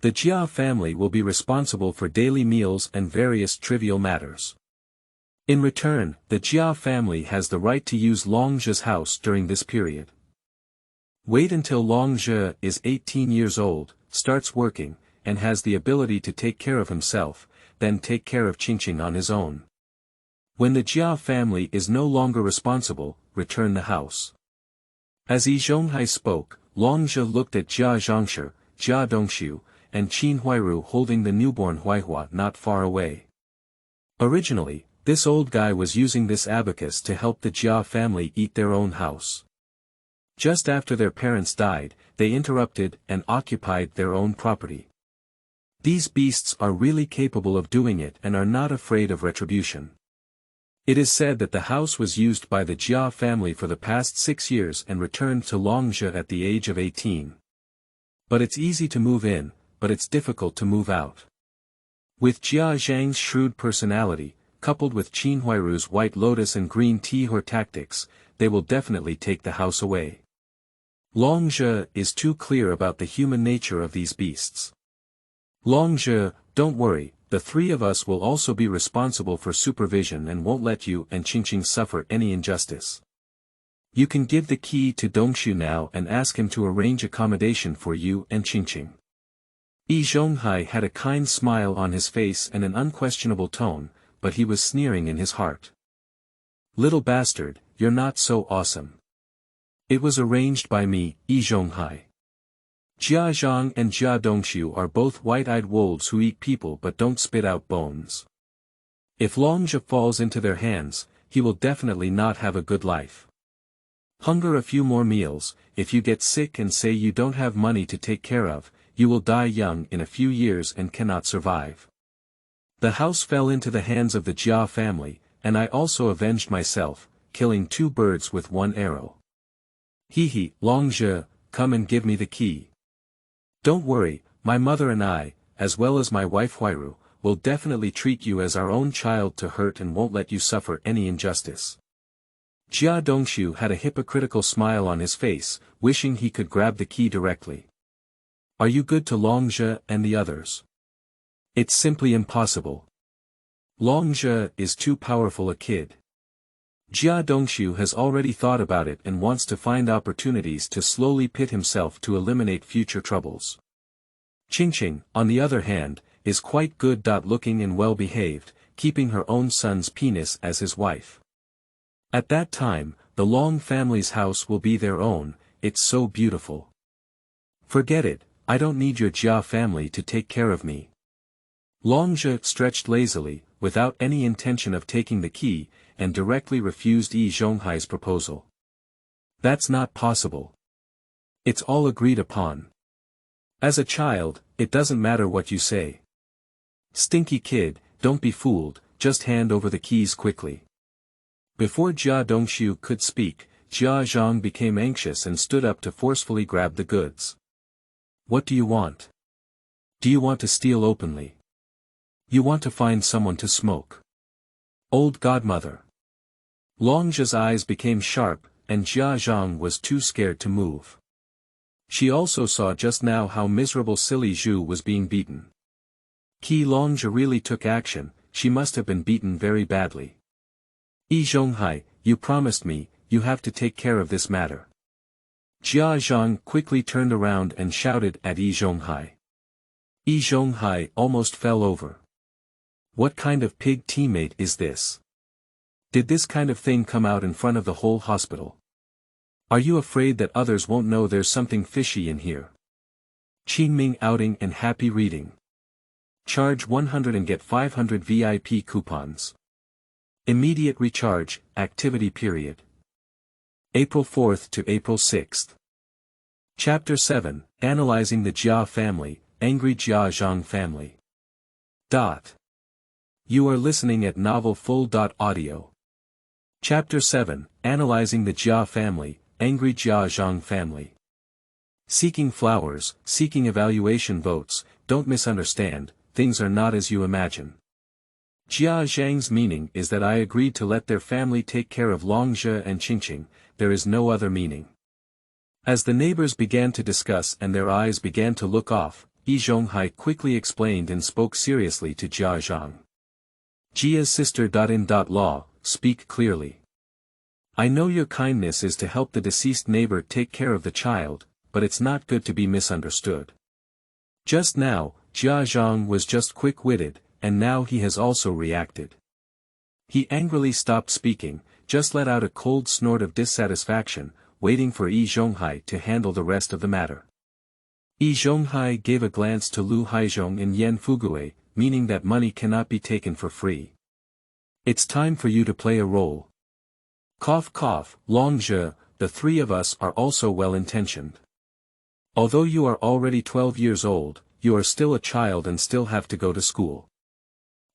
The Jia family will be responsible for daily meals and various trivial matters. In return, the Jia family has the right to use Long Zhe's house during this period. Wait until Long Zhe is 18 years old, starts working, and has the ability to take care of himself, then take care of Qingqing on his own. When the Jia family is no longer responsible, return the house. As Yi Zhonghai spoke, Long Zhe looked at Jia Zhangshi, Jia Dongxu, and Qin Huairu holding the newborn Huaihua not far away. Originally, this old guy was using this abacus to help the Jia family eat their own house. Just after their parents died, they interrupted and occupied their own property. These beasts are really capable of doing it and are not afraid of retribution. It is said that the house was used by the Jia family for the past 6 years and returned to Long Zhe at the age of 18. But it's easy to move in, but it's difficult to move out. With Jia Zhang's shrewd personality, coupled with Qin Huairu's white lotus and green tea her tactics, they will definitely take the house away. Long Zhe is too clear about the human nature of these beasts. Long Zhe, don't worry, the three of us will also be responsible for supervision and won't let you and Qingqing suffer any injustice. You can give the key to Dongxu now and ask him to arrange accommodation for you and Qingqing. Yi Zhonghai had a kind smile on his face and an unquestionable tone, but he was sneering in his heart. Little bastard, you're not so awesome. It was arranged by me, Yi Zhonghai. Jia Zhang and Jia Dongxu are both white-eyed wolves who eat people but don't spit out bones. If Long Zhe falls into their hands, he will definitely not have a good life. Hunger a few more meals, if you get sick and say you don't have money to take care of, you will die young in a few years and cannot survive. The house fell into the hands of the Jia family, and I also avenged myself, killing 2 birds with 1 arrow. Hee, Long Zhe, come and give me the key. Don't worry, my mother and I, as well as my wife Huairu, will definitely treat you as our own child to hurt and won't let you suffer any injustice. Jia Dongxu had a hypocritical smile on his face, wishing he could grab the key directly. Are you good to Long Zhe and the others? It's simply impossible. Long Zhe is too powerful a kid. Jia Dongxu has already thought about it and wants to find opportunities to slowly pit himself to eliminate future troubles. Qingqing, on the other hand, is quite good-looking and well-behaved, keeping her own son's penis as his wife. At that time, the Long family's house will be their own, it's so beautiful. Forget it, I don't need your Jia family to take care of me. Long Zhe stretched lazily, without any intention of taking the key, and directly refused Yi Zhonghai's proposal. That's not possible. It's all agreed upon. As a child, it doesn't matter what you say. Stinky kid, don't be fooled, just hand over the keys quickly. Before Jia Dongxu could speak, Jia Zhang became anxious and stood up to forcefully grab the goods. What do you want? Do you want to steal openly? You want to find someone to smoke? Old godmother. Long Zhe's eyes became sharp, and Jia Zhang was too scared to move. She also saw just now how miserable silly Zhu was being beaten. Long Zhe really took action, she must have been beaten very badly. Yi Zhonghai, you promised me, you have to take care of this matter. Jia Zhang quickly turned around and shouted at Yi Zhonghai. Yi Zhonghai almost fell over. What kind of pig teammate is this? Did this kind of thing come out in front of the whole hospital? Are you afraid that others won't know there's something fishy in here? Qingming outing and happy reading. Charge 100 and get 500 VIP coupons. Immediate recharge, activity period. April 4th to April 6th. Chapter 7, Analyzing the Jia Family, Angry Jia Zhang Family. You are listening at Novel Full.audio. Chapter 7, Analyzing the Jia Family, Angry Jia Zhang Family. Seeking flowers, seeking evaluation votes, don't misunderstand, things are not as you imagine. Jia Zhang's meaning is that I agreed to let their family take care of Long Zhe and Qingqing, there is no other meaning. As the neighbors began to discuss and their eyes began to look off, Yi Zhonghai quickly explained and spoke seriously to Jia Zhang. Jia's sister.In.Law, speak clearly. I know your kindness is to help the deceased neighbor take care of the child, but it's not good to be misunderstood. Just now, Jia Zhang was just quick-witted, and now he has also reacted. He angrily stopped speaking, just let out a cold snort of dissatisfaction, waiting for Yi Zhonghai to handle the rest of the matter. Yi Zhonghai gave a glance to Lu Haizhong and Yan Fugui, meaning that money cannot be taken for free. It's time for you to play a role. Cough cough, Long Zhe, the three of us are also well-intentioned. Although you are already 12 years old, you are still a child and still have to go to school.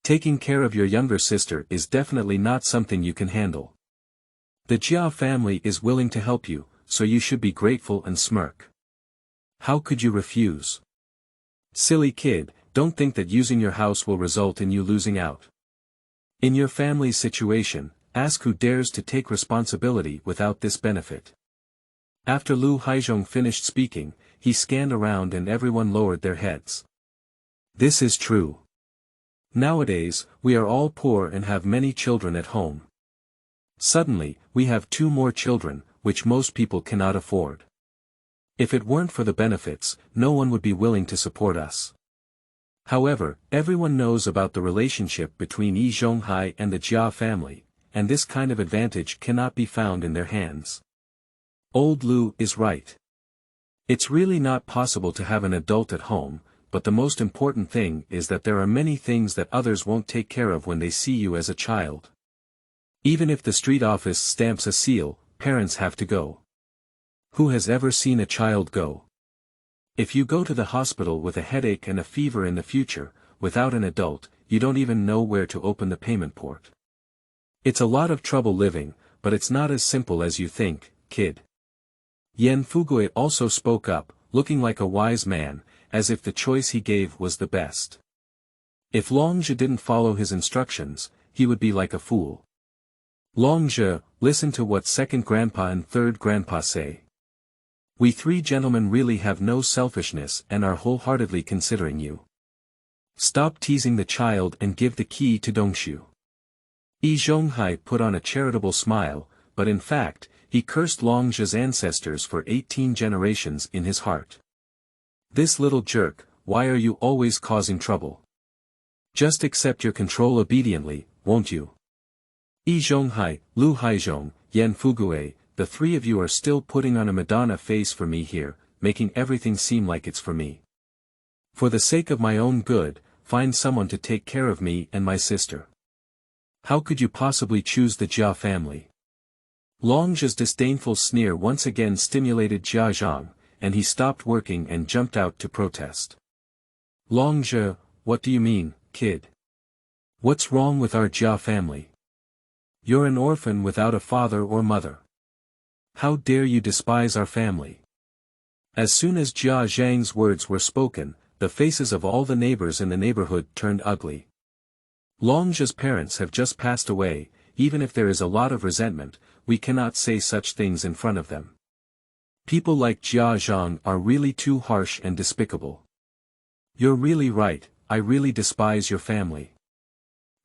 Taking care of your younger sister is definitely not something you can handle. The Jia family is willing to help you, so you should be grateful and smirk. How could you refuse? Silly kid, don't think that using your house will result in you losing out. In your family's situation, ask who dares to take responsibility without this benefit. After Lu Haizhong finished speaking, he scanned around and everyone lowered their heads. This is true. Nowadays, we are all poor and have many children at home. Suddenly, we have 2 more children, which most people cannot afford. If it weren't for the benefits, no one would be willing to support us. However, everyone knows about the relationship between Yi Zhonghai and the Jia family, and this kind of advantage cannot be found in their hands. Old Lu is right. It's really not possible to have an adult at home, but the most important thing is that there are many things that others won't take care of when they see you as a child. Even if the street office stamps a seal, parents have to go. Who has ever seen a child go? If you go to the hospital with a headache and a fever in the future, without an adult, you don't even know where to open the payment port. It's a lot of trouble living, but it's not as simple as you think, kid. Yan Fugui also spoke up, looking like a wise man, as if the choice he gave was the best. If Long Zhe didn't follow his instructions, he would be like a fool. Long Zhe, listen to what second grandpa and third grandpa say. We 3 gentlemen really have no selfishness and are wholeheartedly considering you. Stop teasing the child and give the key to Dongshu. Yi Zhonghai put on a charitable smile, but in fact, he cursed Long Zhe's ancestors for 18 generations in his heart. This little jerk, why are you always causing trouble? Just accept your control obediently, won't you? Yi Zhonghai, Lu Haizhong, Yan Fugui, the 3 of you are still putting on a Madonna face for me here, making everything seem like it's for me. For the sake of my own good, find someone to take care of me and my sister. How could you possibly choose the Jia family? Long Zhe's disdainful sneer once again stimulated Jia Zhang, and he stopped working and jumped out to protest. Long Zhe, what do you mean, kid? What's wrong with our Jia family? You're an orphan without a father or mother. How dare you despise our family? As soon as Jia Zhang's words were spoken, the faces of all the neighbors in the neighborhood turned ugly. Long Zhe's parents have just passed away, even if there is a lot of resentment, we cannot say such things in front of them. People like Jia Zhang are really too harsh and despicable. You're really right, I really despise your family.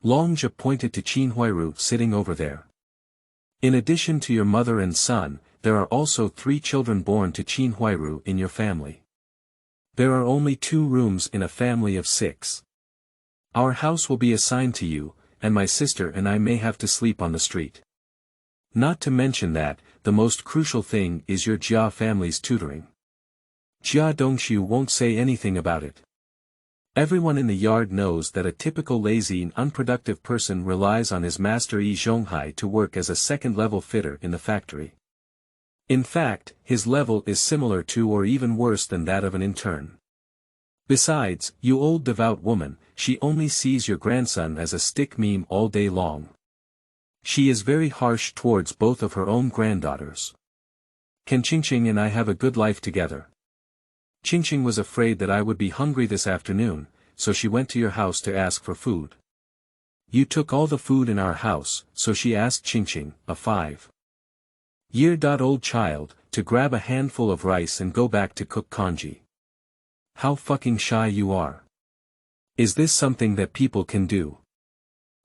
Long Zhe pointed to Qin Huairu sitting over there. In addition to your mother and son, there are also 3 children born to Qin Huairu in your family. There are only 2 rooms in a family of 6. Our house will be assigned to you, and my sister and I may have to sleep on the street. Not to mention that, the most crucial thing is your Jia family's tutoring. Jia Dongshu won't say anything about it. Everyone in the yard knows that a typical lazy and unproductive person relies on his master Yi Zhonghai to work as a second-level fitter in the factory. In fact, his level is similar to or even worse than that of an intern. Besides, you old devout woman, she only sees your grandson as a stick meme all day long. She is very harsh towards both of her own granddaughters. Can Qingqing and I have a good life together? Qingqing was afraid that I would be hungry this afternoon, so she went to your house to ask for food. You took all the food in our house, so she asked Qingqing, a 5-year-old child, to grab a handful of rice and go back to cook congee. How fucking shy you are. Is this something that people can do?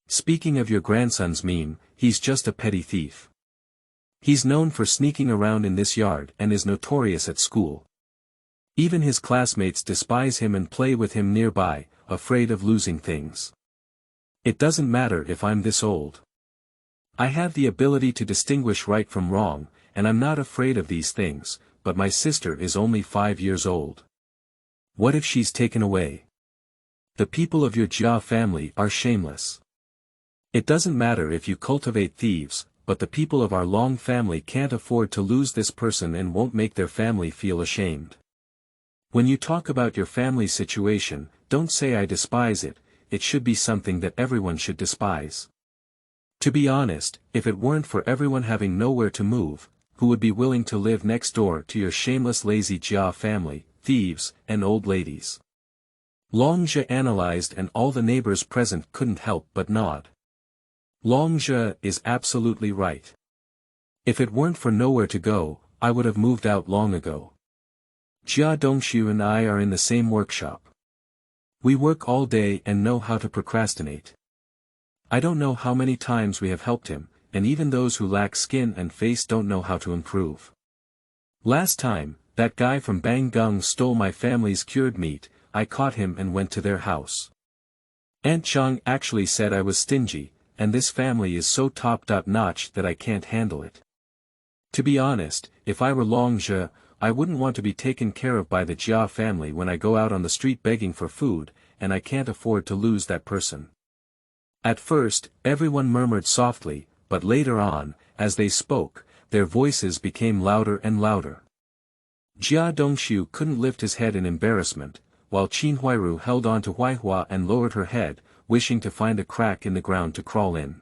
Speaking of your grandson's meme, he's just a petty thief. He's known for sneaking around in this yard and is notorious at school. Even his classmates despise him and play with him nearby, afraid of losing things. It doesn't matter if I'm this old. I have the ability to distinguish right from wrong, and I'm not afraid of these things, but my sister is only 5 years old. What if she's taken away? The people of your Jia family are shameless. It doesn't matter if you cultivate thieves, but the people of our Long family can't afford to lose this person and won't make their family feel ashamed. When you talk about your family's situation, don't say I despise it, it should be something that everyone should despise. To be honest, if it weren't for everyone having nowhere to move, who would be willing to live next door to your shameless lazy Jia family, thieves, and old ladies? Long Zhe analyzed, and all the neighbors present couldn't help but nod. Long Zhe is absolutely right. If it weren't for nowhere to go, I would have moved out long ago. Jia Dongxiu and I are in the same workshop. We work all day and know how to procrastinate. I don't know how many times we have helped him, and even those who lack skin and face don't know how to improve. Last time, that guy from Banggung stole my family's cured meat, I caught him and went to their house. Aunt Zhang actually said I was stingy, and this family is so top-notch that I can't handle it. To be honest, if I were Long Zhe, I wouldn't want to be taken care of by the Jia family when I go out on the street begging for food, and I can't afford to lose that person. At first, everyone murmured softly, but later on, as they spoke, their voices became louder and louder. Jia Dongxiu couldn't lift his head in embarrassment, while Qin Huairu held on to Huaihua and lowered her head, wishing to find a crack in the ground to crawl in.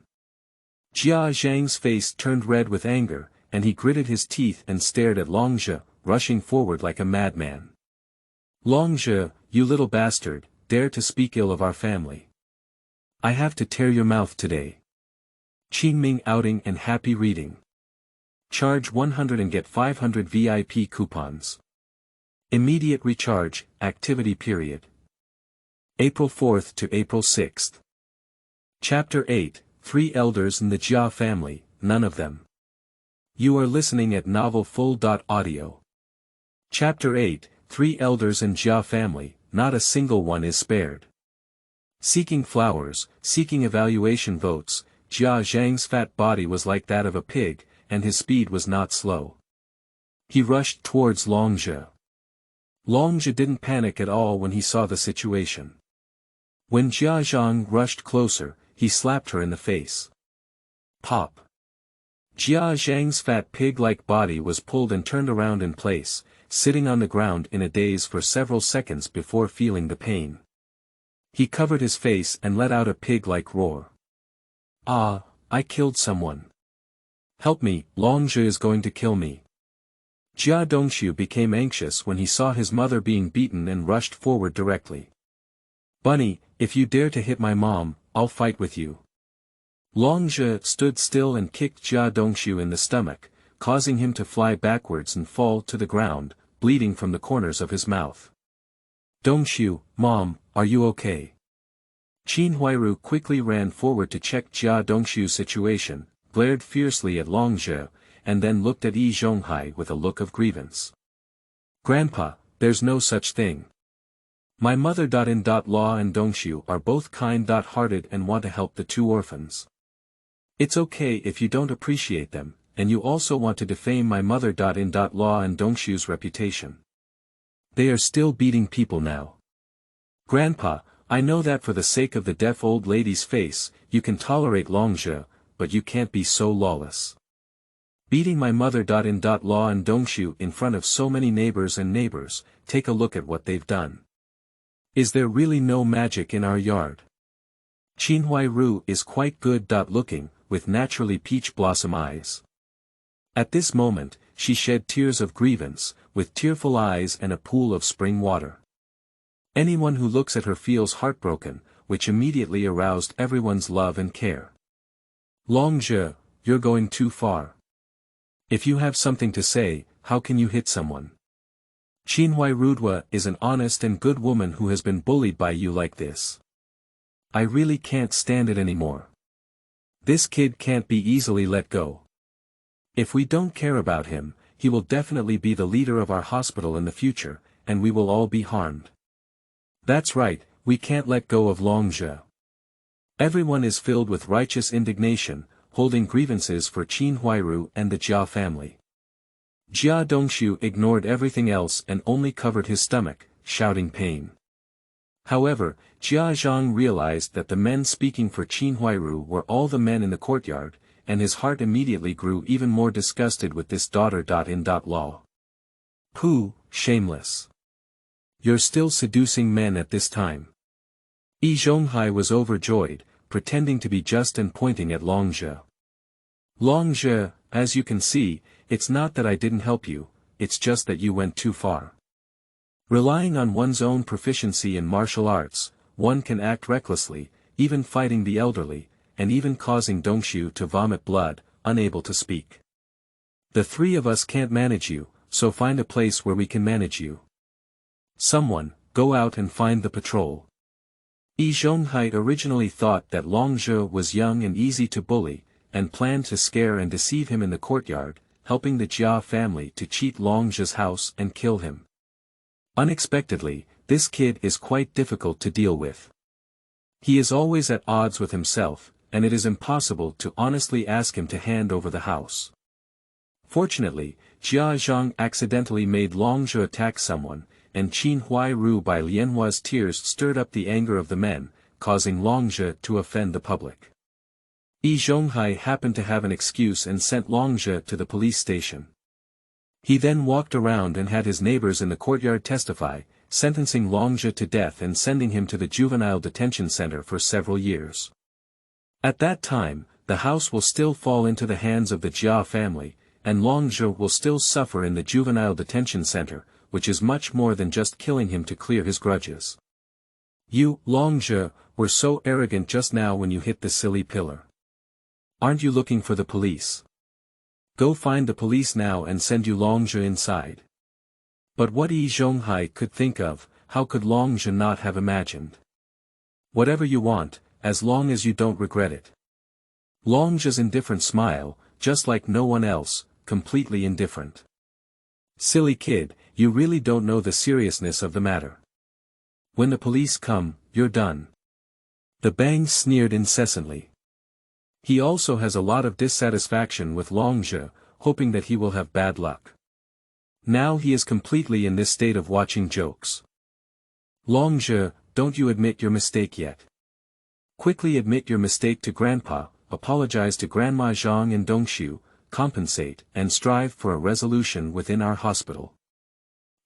Jia Zhang's face turned red with anger, and he gritted his teeth and stared at Long Zhe, rushing forward like a madman. Long Zhe, you little bastard, dare to speak ill of our family. I have to tear your mouth today. Qingming outing and happy reading. Charge 100 and get 500 VIP coupons. Immediate recharge, activity period. April 4th to April 6th. Chapter 8, 3 Elders in the Jia Family, None of Them. You are listening at novelfull.audio. Chapter 8, 3 Elders in Jia Family, Not a Single One is Spared. Seeking flowers, seeking evaluation votes, Jia Zhang's fat body was like that of a pig, and his speed was not slow. He rushed towards Long Zhe. Long Zhe didn't panic at all when he saw the situation. When Jia Zhang rushed closer, he slapped her in the face. Pop. Jia Zhang's fat pig-like body was pulled and turned around in place, sitting on the ground in a daze for several seconds before feeling the pain. He covered his face and let out a pig-like roar. Ah, I killed someone. Help me, Long Zhe is going to kill me. Jia Dongxiu became anxious when he saw his mother being beaten and rushed forward directly. Bunny, if you dare to hit my mom, I'll fight with you. Long Zhe stood still and kicked Jia Dongxiu in the stomach, causing him to fly backwards and fall to the ground, bleeding from the corners of his mouth. Dongxiu, Mom, are you okay? Qin Huairu quickly ran forward to check Jia Dongxiu's situation, glared fiercely at Long Zhe, and then looked at Yi Zhonghai with a look of grievance. Grandpa, there's no such thing. My mother.in.law and Dongxiu are both kind-hearted and want to help the 2 orphans. It's okay if you don't appreciate them, and you also want to defame my mother.in.law and Dongxiu's reputation. They are still beating people now. Grandpa, I know that for the sake of the deaf old lady's face, you can tolerate Long Zhe, but you can't be so lawless. Beating my mother.in.law and Dongxiu in front of so many neighbors, take a look at what they've done. Is there really no magic in our yard? Qin Huairu is quite good looking, with naturally peach blossom eyes. At this moment, she shed tears of grievance, with tearful eyes and a pool of spring water. Anyone who looks at her feels heartbroken, which immediately aroused everyone's love and care. Long Zhe, you're going too far. If you have something to say, how can you hit someone? Qingqing is an honest and good woman who has been bullied by you like this. I really can't stand it anymore. This kid can't be easily let go. If we don't care about him, he will definitely be the leader of our hospital in the future, and we will all be harmed. That's right, we can't let go of Long Zhe. Everyone is filled with righteous indignation, holding grievances for Qingqing and the Jia family. Jia Dongshu ignored everything else and only covered his stomach, shouting pain. However, Jia Zhang realized that the men speaking for Qingqing were all the men in the courtyard, and his heart immediately grew even more disgusted with this daughter-in-law. Pooh, shameless. You're still seducing men at this time. Yi Zhonghai was overjoyed, pretending to be just and pointing at Long Zhe. Long Zhe, as you can see, it's not that I didn't help you, it's just that you went too far. Relying on one's own proficiency in martial arts, one can act recklessly, even fighting the elderly, and even causing Dongshu to vomit blood, unable to speak. The three of us can't manage you, so find a place where we can manage you. Someone, go out and find the patrol. Yi Zhonghai originally thought that Long Zhe was young and easy to bully, and planned to scare and deceive him in the courtyard, helping the Jia family to cheat Long Zhe's house and kill him. Unexpectedly, this kid is quite difficult to deal with. He is always at odds with himself, and it is impossible to honestly ask him to hand over the house. Fortunately, Jia Zhang accidentally made Long Zhe attack someone, and Qingqing by Lianhua's tears stirred up the anger of the men, causing Long Zhe to offend the public. Yi Zhonghai happened to have an excuse and sent Long Zhe to the police station. He then walked around and had his neighbors in the courtyard testify, sentencing Long Zhe to death and sending him to the juvenile detention center for several years. At that time, the house will still fall into the hands of the Jia family, and Long Zhe will still suffer in the juvenile detention center, which is much more than just killing him to clear his grudges. You, Long Zhe, were so arrogant just now when you hit the silly pillar. Aren't you looking for the police? Go find the police now and send you Long Zhe inside. But what Yi Zhonghai could think of, how could Long Zhe not have imagined? Whatever you want, as long as you don't regret it. Long Zhe's indifferent smile, just like no one else, completely indifferent. Silly kid, you really don't know the seriousness of the matter. When the police come, you're done. The Bang sneered incessantly. He also has a lot of dissatisfaction with Long Zhe, hoping that he will have bad luck. Now he is completely in this state of watching jokes. Long Zhe, don't you admit your mistake yet? Quickly admit your mistake to Grandpa, apologize to Grandma Zhang and Dongshu, compensate and strive for a resolution within our hospital.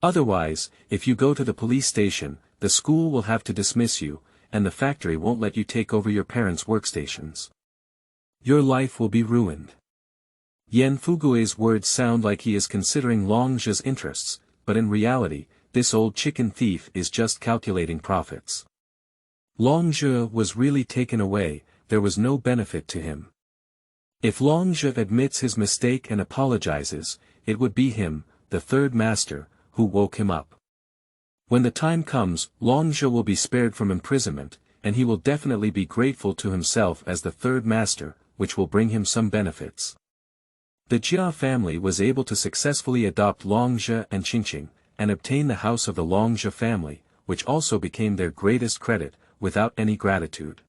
Otherwise, if you go to the police station, the school will have to dismiss you, and the factory won't let you take over your parents' workstations. Your life will be ruined. Yan Fugui's words sound like he is considering Long Zhe's interests, but in reality, this old chicken thief is just calculating profits. Long Zhe was really taken away, there was no benefit to him. If Long Zhe admits his mistake and apologizes, it would be him, the third master, who woke him up. When the time comes, Long Zhe will be spared from imprisonment, and he will definitely be grateful to himself as the third master, which will bring him some benefits. The Jia family was able to successfully adopt Long Zhe and Qingqing, and obtain the house of the Long Zhe family, which also became their greatest credit, without any gratitude.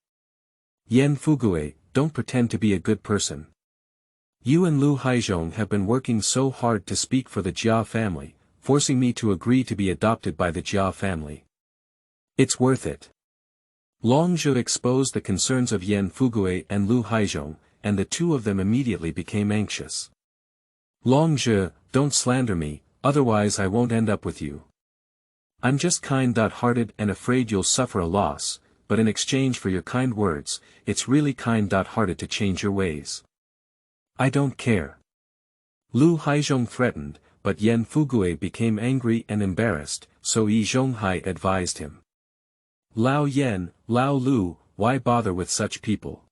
Yan Fugui, don't pretend to be a good person. You and Lu Haizhong have been working so hard to speak for the Jia family, forcing me to agree to be adopted by the Jia family. It's worth it. Long Zhe exposed the concerns of Yan Fugui and Lu Haizhong, and the two of them immediately became anxious. Long Zhe, don't slander me, otherwise I won't end up with you. I'm just kind-hearted and afraid you'll suffer a loss, but in exchange for your kind words, it's really kind-hearted to change your ways. I don't care. Lu Haizhong threatened, but Yan Fugui became angry and embarrassed, so Yi Zhonghai advised him. Lao Yan, Lao Lu, why bother with such people?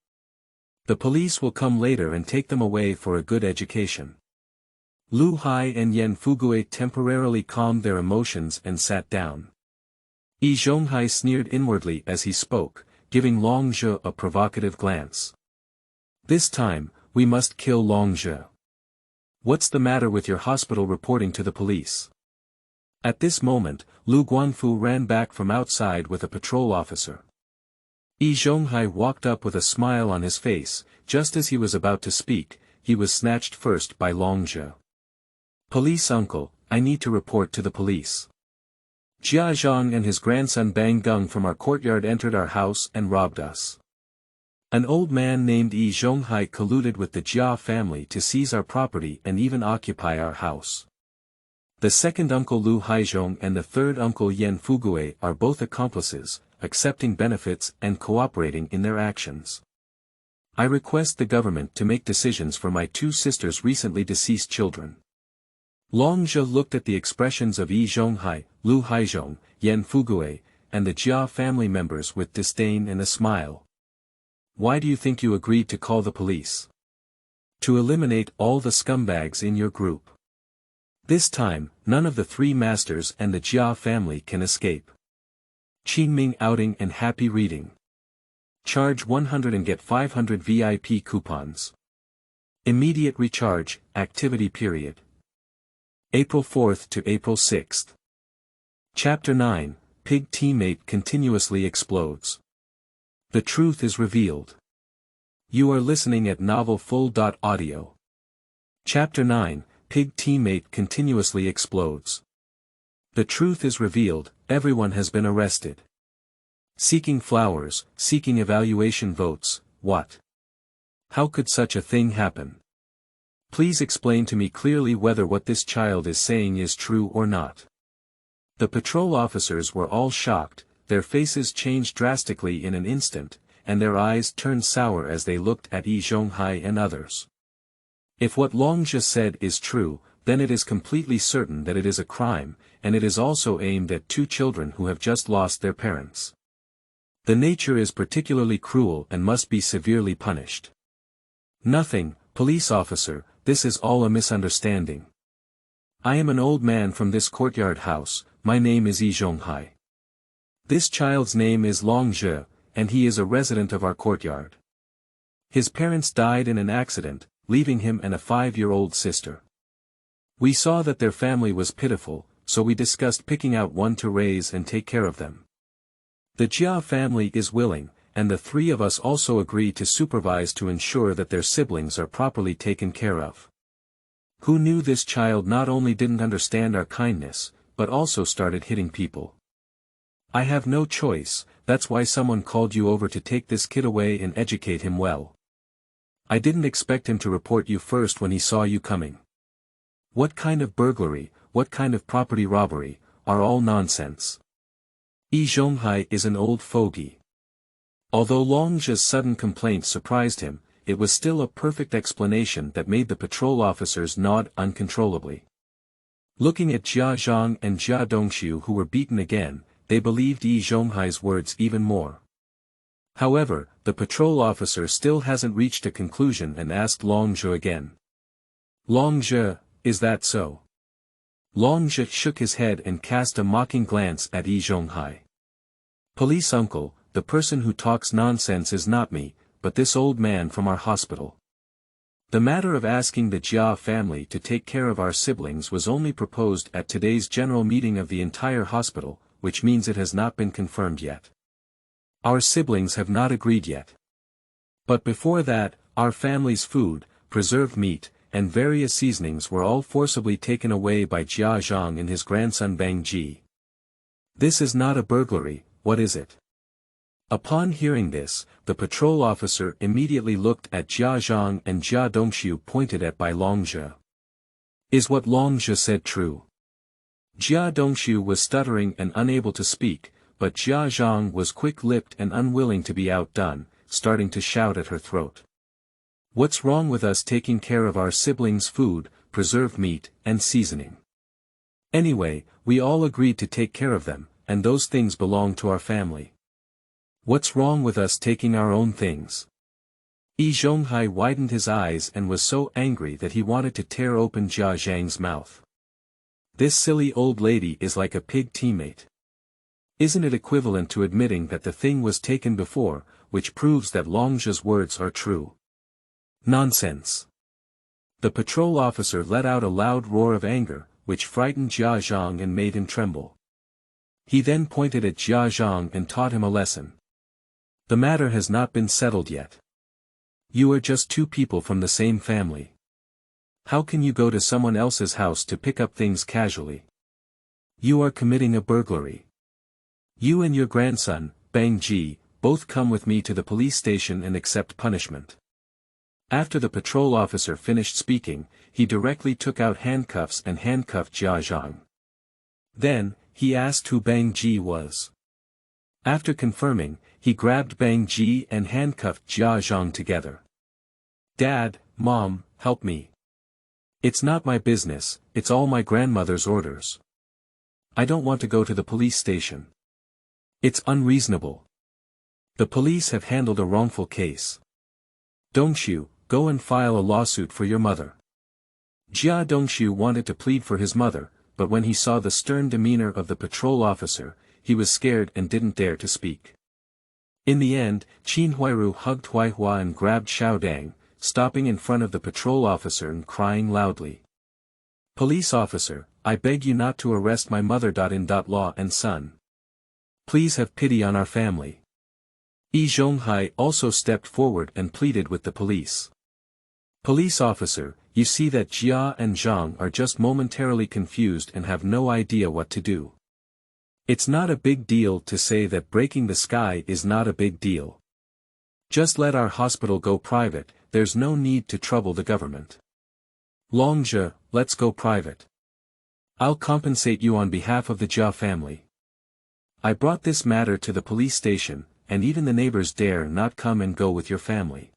The police will come later and take them away for a good education. Lu Hai and Yan Fugui temporarily calmed their emotions and sat down. Yi Zhonghai sneered inwardly as he spoke, giving Long Zhe a provocative glance. This time, we must kill Long Zhe. What's the matter with your hospital reporting to the police? At this moment, Lu Guanfu ran back from outside with a patrol officer. Yi Zhonghai walked up with a smile on his face. Just as he was about to speak, he was snatched first by Long Zhe. Police uncle, I need to report to the police. Jia Zhang and his grandson Bang Gung from our courtyard entered our house and robbed us. An old man named Yi Zhonghai colluded with the Jia family to seize our property and even occupy our house. The second uncle Lu Haizhong and the third uncle Yan Fugui are both accomplices, accepting benefits and cooperating in their actions. I request the government to make decisions for my two sisters' recently deceased children. Long Zhe looked at the expressions of Yi Zhonghai, Lu Haizhong, Yan Fugui, and the Jia family members with disdain and a smile. Why do you think you agreed to call the police? To eliminate all the scumbags in your group. This time, none of the three masters and the Jia family can escape. Qingming outing and happy reading. Charge 100 and get 500 VIP coupons. Immediate recharge, activity period. April 4th to April 6th. Chapter 9, Pig Teammate Continuously Explodes. The truth is revealed. You are listening at novelfull.audio. Chapter 9, Pig Teammate Continuously Explodes. The truth is revealed, everyone has been arrested. Seeking flowers, seeking evaluation votes, what? How could such a thing happen? Please explain to me clearly whether what this child is saying is true or not. The patrol officers were all shocked, their faces changed drastically in an instant, and their eyes turned sour as they looked at Yi Zhonghai and others. If what Long Zhe said is true, then it is completely certain that it is a crime, and it is also aimed at two children who have just lost their parents. The nature is particularly cruel and must be severely punished. Nothing, police officer, this is all a misunderstanding. I am an old man from this courtyard house, my name is Yi Zhonghai. This child's name is Long Zhe, and he is a resident of our courtyard. His parents died in an accident, leaving him and a 5-year-old sister. We saw that their family was pitiful, so we discussed picking out one to raise and take care of them. The Jia family is willing, and the three of us also agree to supervise to ensure that their siblings are properly taken care of. Who knew this child not only didn't understand our kindness, but also started hitting people? I have no choice, that's why someone called you over to take this kid away and educate him well. I didn't expect him to report you first when he saw you coming. What kind of burglary, what kind of property robbery, are all nonsense. Yi Zhonghai is an old fogey. Although Long Zhe's sudden complaint surprised him, it was still a perfect explanation that made the patrol officers nod uncontrollably. Looking at Jia Zhang and Jia Dongxiu who were beaten again, they believed Yi Zhonghai's words even more. However, the patrol officer still hasn't reached a conclusion and asked Long Zhe again. Long Zhe, is that so? Long Zhe shook his head and cast a mocking glance at Yi Zhonghai. Police uncle, the person who talks nonsense is not me, but this old man from our hospital. The matter of asking the Jia family to take care of our siblings was only proposed at today's general meeting of the entire hospital, which means it has not been confirmed yet. Our siblings have not agreed yet. But before that, our family's food, preserved meat, and various seasonings were all forcibly taken away by Jia Zhang and his grandson Bang Ji. This is not a burglary, what is it? Upon hearing this, the patrol officer immediately looked at Jia Zhang and Jia Dongxiu pointed at by Long Zhe. Is what Long Zhe said true? Jia Dongxiu was stuttering and unable to speak, but Jia Zhang was quick-lipped and unwilling to be outdone, starting to shout at her throat. What's wrong with us taking care of our siblings' food, preserved meat, and seasoning. Anyway, we all agreed to take care of them, and those things belong to our family. What's wrong with us taking our own things? Yi Zhonghai widened his eyes and was so angry that he wanted to tear open Jia Zhang's mouth. This silly old lady is like a pig teammate. Isn't it equivalent to admitting that the thing was taken before, which proves that Long Zhe's words are true? Nonsense. The patrol officer let out a loud roar of anger, which frightened Jia Zhang and made him tremble. He then pointed at Jia Zhang and taught him a lesson. The matter has not been settled yet. You are just two people from the same family. How can you go to someone else's house to pick up things casually? You are committing a burglary. You and your grandson, Bang Ji, both come with me to the police station and accept punishment. After the patrol officer finished speaking, he directly took out handcuffs and handcuffed Jia Zhang. Then, he asked who Bang Ji was. After confirming, he grabbed Bang Ji and handcuffed Jia Zhang together. Dad, Mom, help me. It's not my business, it's all my grandmother's orders. I don't want to go to the police station. It's unreasonable. The police have handled a wrongful case. Dongshu, go and file a lawsuit for your mother. Jia Dongshu wanted to plead for his mother, but when he saw the stern demeanor of the patrol officer, he was scared and didn't dare to speak. In the end, Qin Huairu hugged Huaihua and grabbed Xiaodang, stopping in front of the patrol officer and crying loudly. Police officer, I beg you not to arrest my mother. Law and son. Please have pity on our family. Yi Zhonghai also stepped forward and pleaded with the police. Police officer, you see that Jia and Zhang are just momentarily confused and have no idea what to do. It's not a big deal to say that breaking the sky is not a big deal. Just let our hospital go private, there's no need to trouble the government. Long Zhe, let's go private. I'll compensate you on behalf of the Jia family. I brought this matter to the police station, and even the neighbors dare not come and go with your family.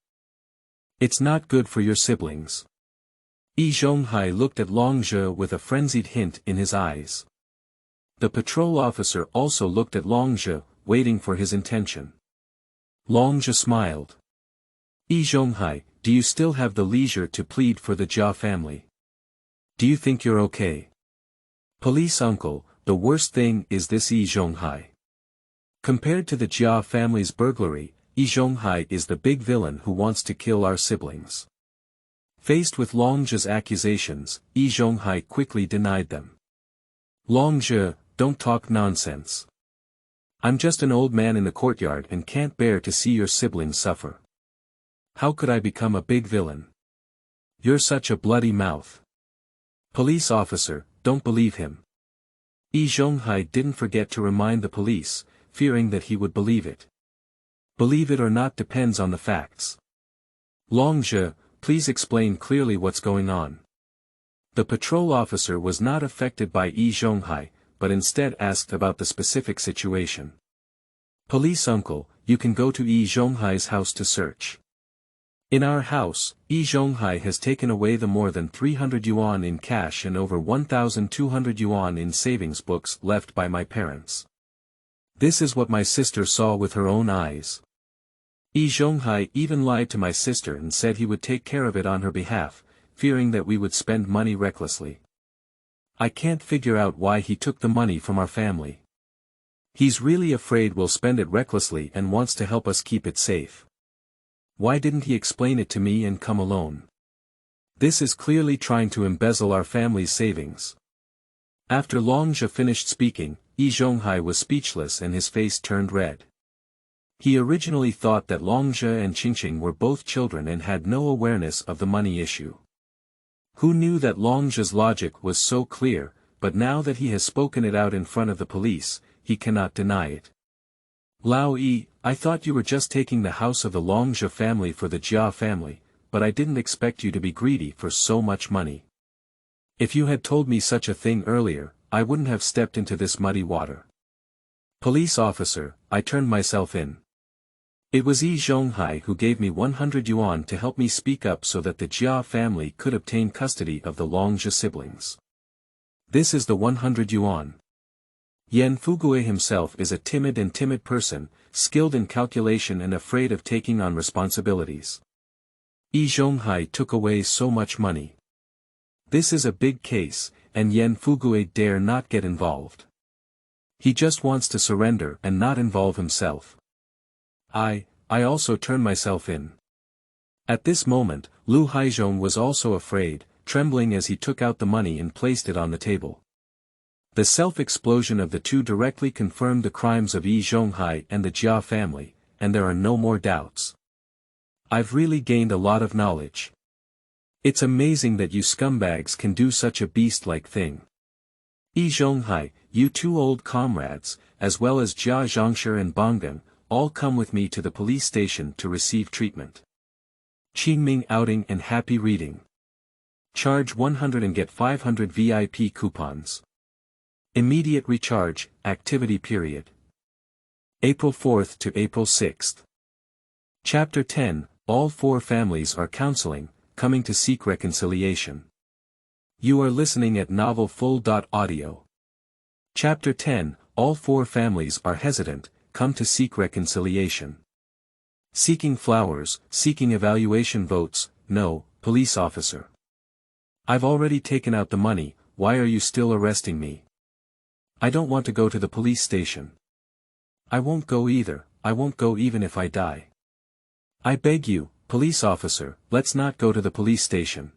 It's not good for your siblings. Yi Zhonghai looked at Long Zhe with a frenzied hint in his eyes. The patrol officer also looked at Long Zhe, waiting for his intention. Long Zhe smiled. Yi Zhonghai, do you still have the leisure to plead for the Jia family? Do you think you're okay? Police uncle, the worst thing is this Yi Zhonghai. Compared to the Jia family's burglary, Yi Zhonghai is the big villain who wants to kill our siblings. Faced with Long Zhe's accusations, Yi Zhonghai quickly denied them. Long Zhe, don't talk nonsense. I'm just an old man in the courtyard and can't bear to see your siblings suffer. How could I become a big villain? You're such a bloody mouth. Police officer, don't believe him. Yi Zhonghai didn't forget to remind the police, fearing that he would believe it. Believe it or not depends on the facts. Long Zhe, please explain clearly what's going on. The patrol officer was not affected by Yi Zhonghai, but instead asked about the specific situation. Police uncle, you can go to Yi Zhonghai's house to search. In our house, Yi Zhonghai has taken away the more than 300 yuan in cash and over 1,200 yuan in savings books left by my parents. This is what my sister saw with her own eyes. Yi Zhonghai even lied to my sister and said he would take care of it on her behalf, fearing that we would spend money recklessly. I can't figure out why he took the money from our family. He's really afraid we'll spend it recklessly and wants to help us keep it safe. Why didn't he explain it to me and come alone? This is clearly trying to embezzle our family's savings. After Long Zhe finished speaking, Yi Zhonghai was speechless and his face turned red. He originally thought that Long Zhe and Qingqing were both children and had no awareness of the money issue. Who knew that Long Zhe's logic was so clear, but now that he has spoken it out in front of the police, he cannot deny it. Lao Yi, I thought you were just taking the house of the Long Zhe family for the Jia family, but I didn't expect you to be greedy for so much money. If you had told me such a thing earlier, I wouldn't have stepped into this muddy water. Police officer, I turned myself in. It was Yi Zhonghai who gave me 100 yuan to help me speak up so that the Jia family could obtain custody of the Long Zhe siblings. This is the 100 yuan. Yan Fugui himself is a timid person, skilled in calculation and afraid of taking on responsibilities. Yi Zhonghai took away so much money. This is a big case, and Yan Fugui dare not get involved. He just wants to surrender and not involve himself. I also turn myself in. At this moment, Lu Haizhong was also afraid, trembling as he took out the money and placed it on the table. The self-explosion of the two directly confirmed the crimes of Yi Zhonghai and the Jia family, and there are no more doubts. I've really gained a lot of knowledge. It's amazing that you scumbags can do such a beast-like thing. Yi Zhonghai, you two old comrades, as well as Jia Zhangshi and Bangeng, all come with me to the police station to receive treatment. Qingming outing and happy reading. Charge 100 and get 500 VIP coupons. Immediate recharge, activity period. April 4th to April 6th. Chapter 10, All four families are counseling, coming to seek reconciliation. You are listening at novelfull.audio. Chapter 10, All four families are hesitant, come to seek reconciliation. Seeking flowers, seeking evaluation votes, no, police officer. I've already taken out the money, why are you still arresting me? I don't want to go to the police station. I won't go either, I won't go even if I die. I beg you, police officer, let's not go to the police station.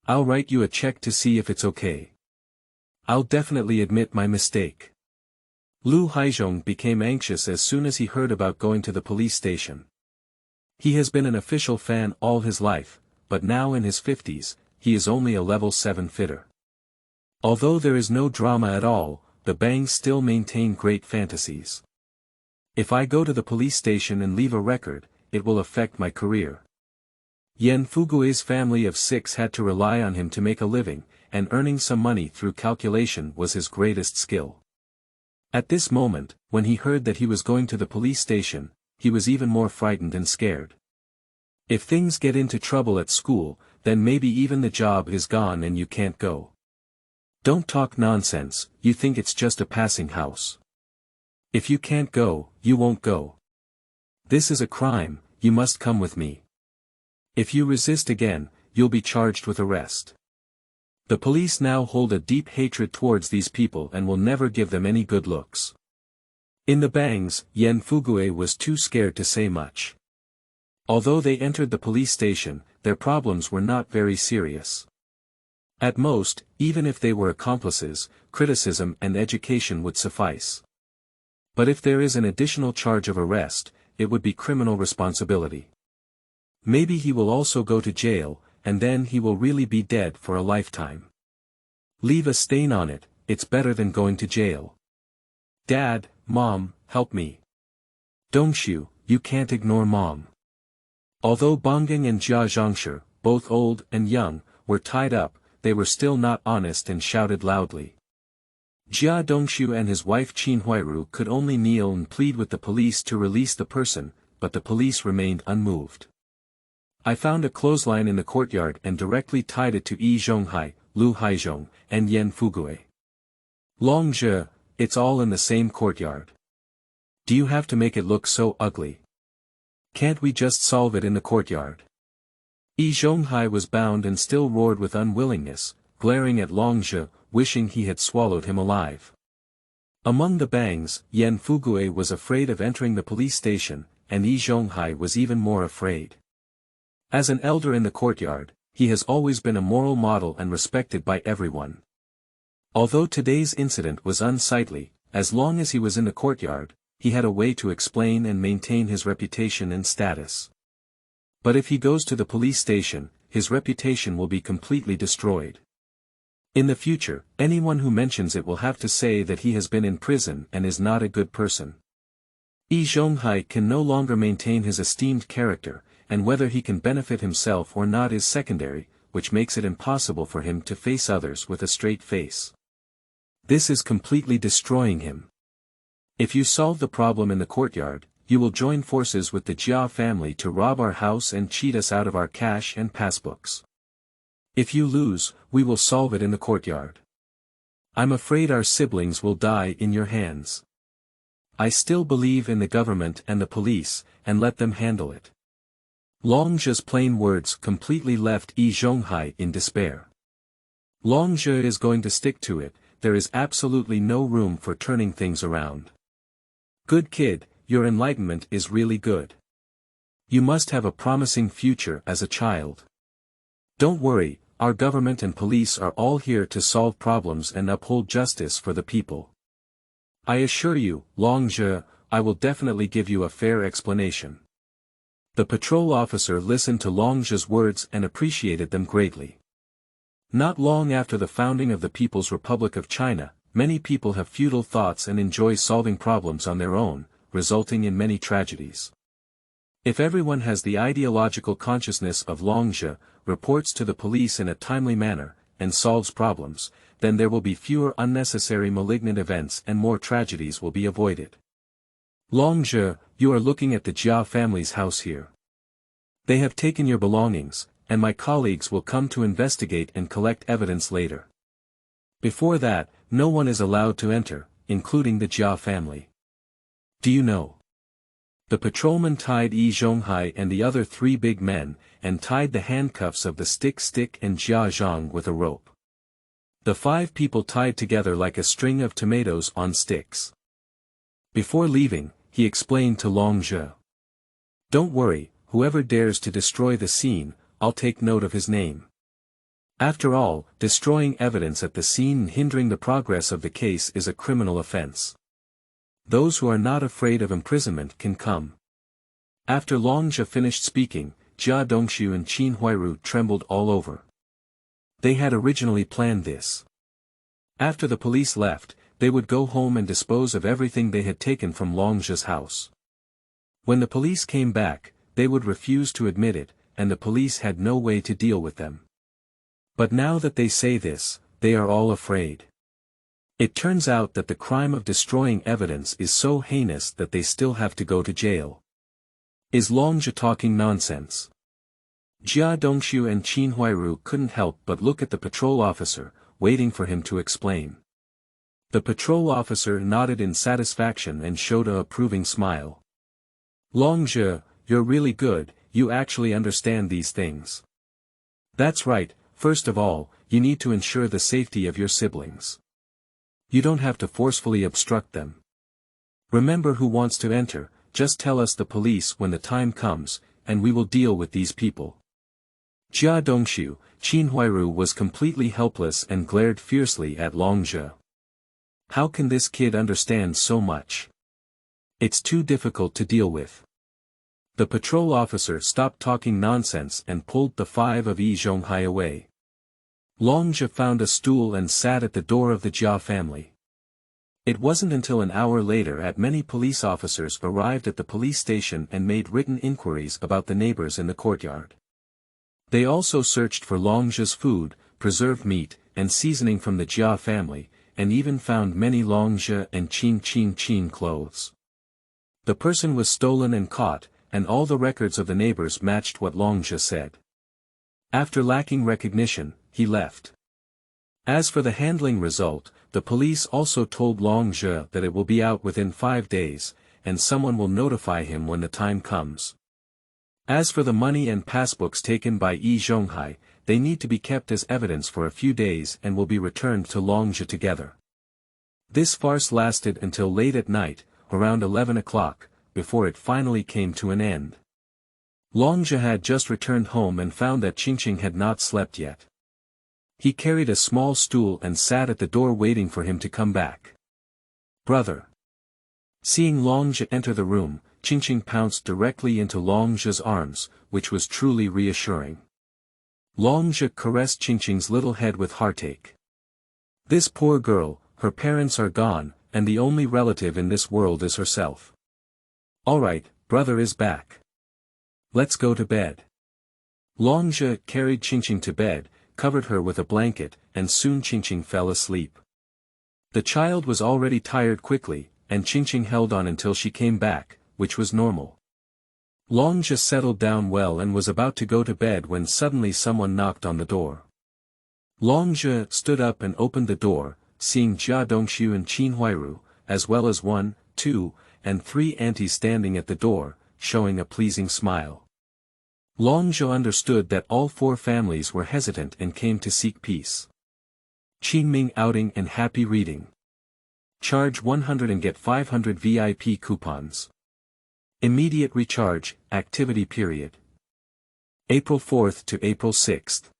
I'll write you a check to see if it's okay. I'll definitely admit my mistake. Lu Haizhong became anxious as soon as he heard about going to the police station. He has been an official fan all his life, but now in his 50s, he is only a level 7 fitter. Although there is no drama at all, the Bangs still maintain great fantasies. If I go to the police station and leave a record, it will affect my career. Yan Fugui's family of 6 had to rely on him to make a living, and earning some money through calculation was his greatest skill. At this moment, when he heard that he was going to the police station, he was even more frightened and scared. If things get into trouble at school, then maybe even the job is gone and you can't go. Don't talk nonsense, you think it's just a passing house. If you can't go, you won't go. This is a crime, you must come with me. If you resist again, you'll be charged with arrest. The police now hold a deep hatred towards these people and will never give them any good looks. In the Bangs, Yan Fugui was too scared to say much. Although they entered the police station, their problems were not very serious. At most, even if they were accomplices, criticism and education would suffice. But if there is an additional charge of arrest, it would be criminal responsibility. Maybe he will also go to jail, and then he will really be dead for a lifetime. Leave a stain on it, it's better than going to jail. Dad, Mom, help me. Dongshu, you can't ignore Mom. Although Bangeng and Jia Zhangshi, both old and young, were tied up, they were still not honest and shouted loudly. Jia Dongshu and his wife Qin Huiru could only kneel and plead with the police to release the person, but the police remained unmoved. I found a clothesline in the courtyard and directly tied it to Yi Zhonghai, Lu Haizhong, and Yan Fugui. Long Zhe, it's all in the same courtyard. Do you have to make it look so ugly? Can't we just solve it in the courtyard? Yi Zhonghai was bound and still roared with unwillingness, glaring at Long Zhe, wishing he had swallowed him alive. Among the Bangs, Yan Fugui was afraid of entering the police station, and Yi Zhonghai was even more afraid. As an elder in the courtyard, he has always been a moral model and respected by everyone. Although today's incident was unsightly, as long as he was in the courtyard, he had a way to explain and maintain his reputation and status. But if he goes to the police station, his reputation will be completely destroyed. In the future, anyone who mentions it will have to say that he has been in prison and is not a good person. Yi Zhonghai can no longer maintain his esteemed character, and whether he can benefit himself or not is secondary, which makes it impossible for him to face others with a straight face. This is completely destroying him. If you solve the problem in the courtyard, you will join forces with the Jia family to rob our house and cheat us out of our cash and passbooks. If you lose, we will solve it in the courtyard. I'm afraid our siblings will die in your hands. I still believe in the government and the police, and let them handle it. Long Zhe's plain words completely left Yi Zhonghai in despair. Long Zhe is going to stick to it, there is absolutely no room for turning things around. Good kid, your enlightenment is really good. You must have a promising future as a child. Don't worry, our government and police are all here to solve problems and uphold justice for the people. I assure you, Long Zhe, I will definitely give you a fair explanation. The patrol officer listened to Long Zhe's words and appreciated them greatly. Not long after the founding of the People's Republic of China, many people have futile thoughts and enjoy solving problems on their own, resulting in many tragedies. If everyone has the ideological consciousness of Long Zhe, reports to the police in a timely manner, and solves problems, then there will be fewer unnecessary malignant events and more tragedies will be avoided. Long Zhe, you are looking at the Jia family's house here. They have taken your belongings, and my colleagues will come to investigate and collect evidence later. Before that, no one is allowed to enter, including the Jia family. Do you know? The patrolman tied Yi Zhonghai and the other 3 big men, and tied the handcuffs of the stick and Jia Zhang with a rope. The 5 people tied together like a string of tomatoes on sticks. Before leaving, he explained to Long Zhe. Don't worry, whoever dares to destroy the scene, I'll take note of his name. After all, destroying evidence at the scene and hindering the progress of the case is a criminal offense. Those who are not afraid of imprisonment can come. After Long Zhe finished speaking, Jia Dongxiu and Qin Huairu trembled all over. They had originally planned this. After the police left, they would go home and dispose of everything they had taken from Long Zhe's house. When the police came back, they would refuse to admit it, and the police had no way to deal with them. But now that they say this, they are all afraid. It turns out that the crime of destroying evidence is so heinous that they still have to go to jail. Is Long Zhe talking nonsense? Jia Dongxiu and Qin Huairu couldn't help but look at the patrol officer, waiting for him to explain. The patrol officer nodded in satisfaction and showed an approving smile. Long Zhe, you're really good, you actually understand these things. That's right, first of all, you need to ensure the safety of your siblings. You don't have to forcefully obstruct them. Remember who wants to enter, just tell us the police when the time comes, and we will deal with these people. Jia Dongxiu, Qin Huairu was completely helpless and glared fiercely at Long Zhe. How can this kid understand so much? It's too difficult to deal with. The patrol officer stopped talking nonsense and pulled the 5 of Yi Zhonghai away. Long Zhe found a stool and sat at the door of the Jia family. It wasn't until an hour later that many police officers arrived at the police station and made written inquiries about the neighbors in the courtyard. They also searched for Long Zhe's food, preserved meat, and seasoning from the Jia family, and even found many Long Zhe and Qing clothes. The person was stolen and caught, and all the records of the neighbors matched what Long Zhe said. After lacking recognition, he left. As for the handling result, the police also told Long Zhe that it will be out within 5 days, and someone will notify him when the time comes. As for the money and passbooks taken by Yi Zhonghai, they need to be kept as evidence for a few days and will be returned to Long Zhe together. This farce lasted until late at night, around 11 o'clock, before it finally came to an end. Long Zhe had just returned home and found that Qingqing had not slept yet. He carried a small stool and sat at the door waiting for him to come back. Brother. Seeing Long Zhe enter the room, Qingqing pounced directly into Long Zhe's arms, which was truly reassuring. Long Zhe caressed Qingqing's little head with heartache. This poor girl, her parents are gone, and the only relative in this world is herself. All right, brother is back. Let's go to bed. Long Zhe carried Qingqing to bed, covered her with a blanket, and soon Qingqing fell asleep. The child was already tired quickly, and Qingqing held on until she came back, which was normal. Long Zhe settled down well and was about to go to bed when suddenly someone knocked on the door. Long Zhe stood up and opened the door, seeing Jia Dongxiu and Qin Huairu, as well as 1, 2, and 3 aunties standing at the door, showing a pleasing smile. Long Zhe understood that all 4 families were hesitant and came to seek peace. Qingming outing and happy reading. Charge 100 and get 500 VIP coupons. Immediate recharge, activity period. April 4th to April 6th.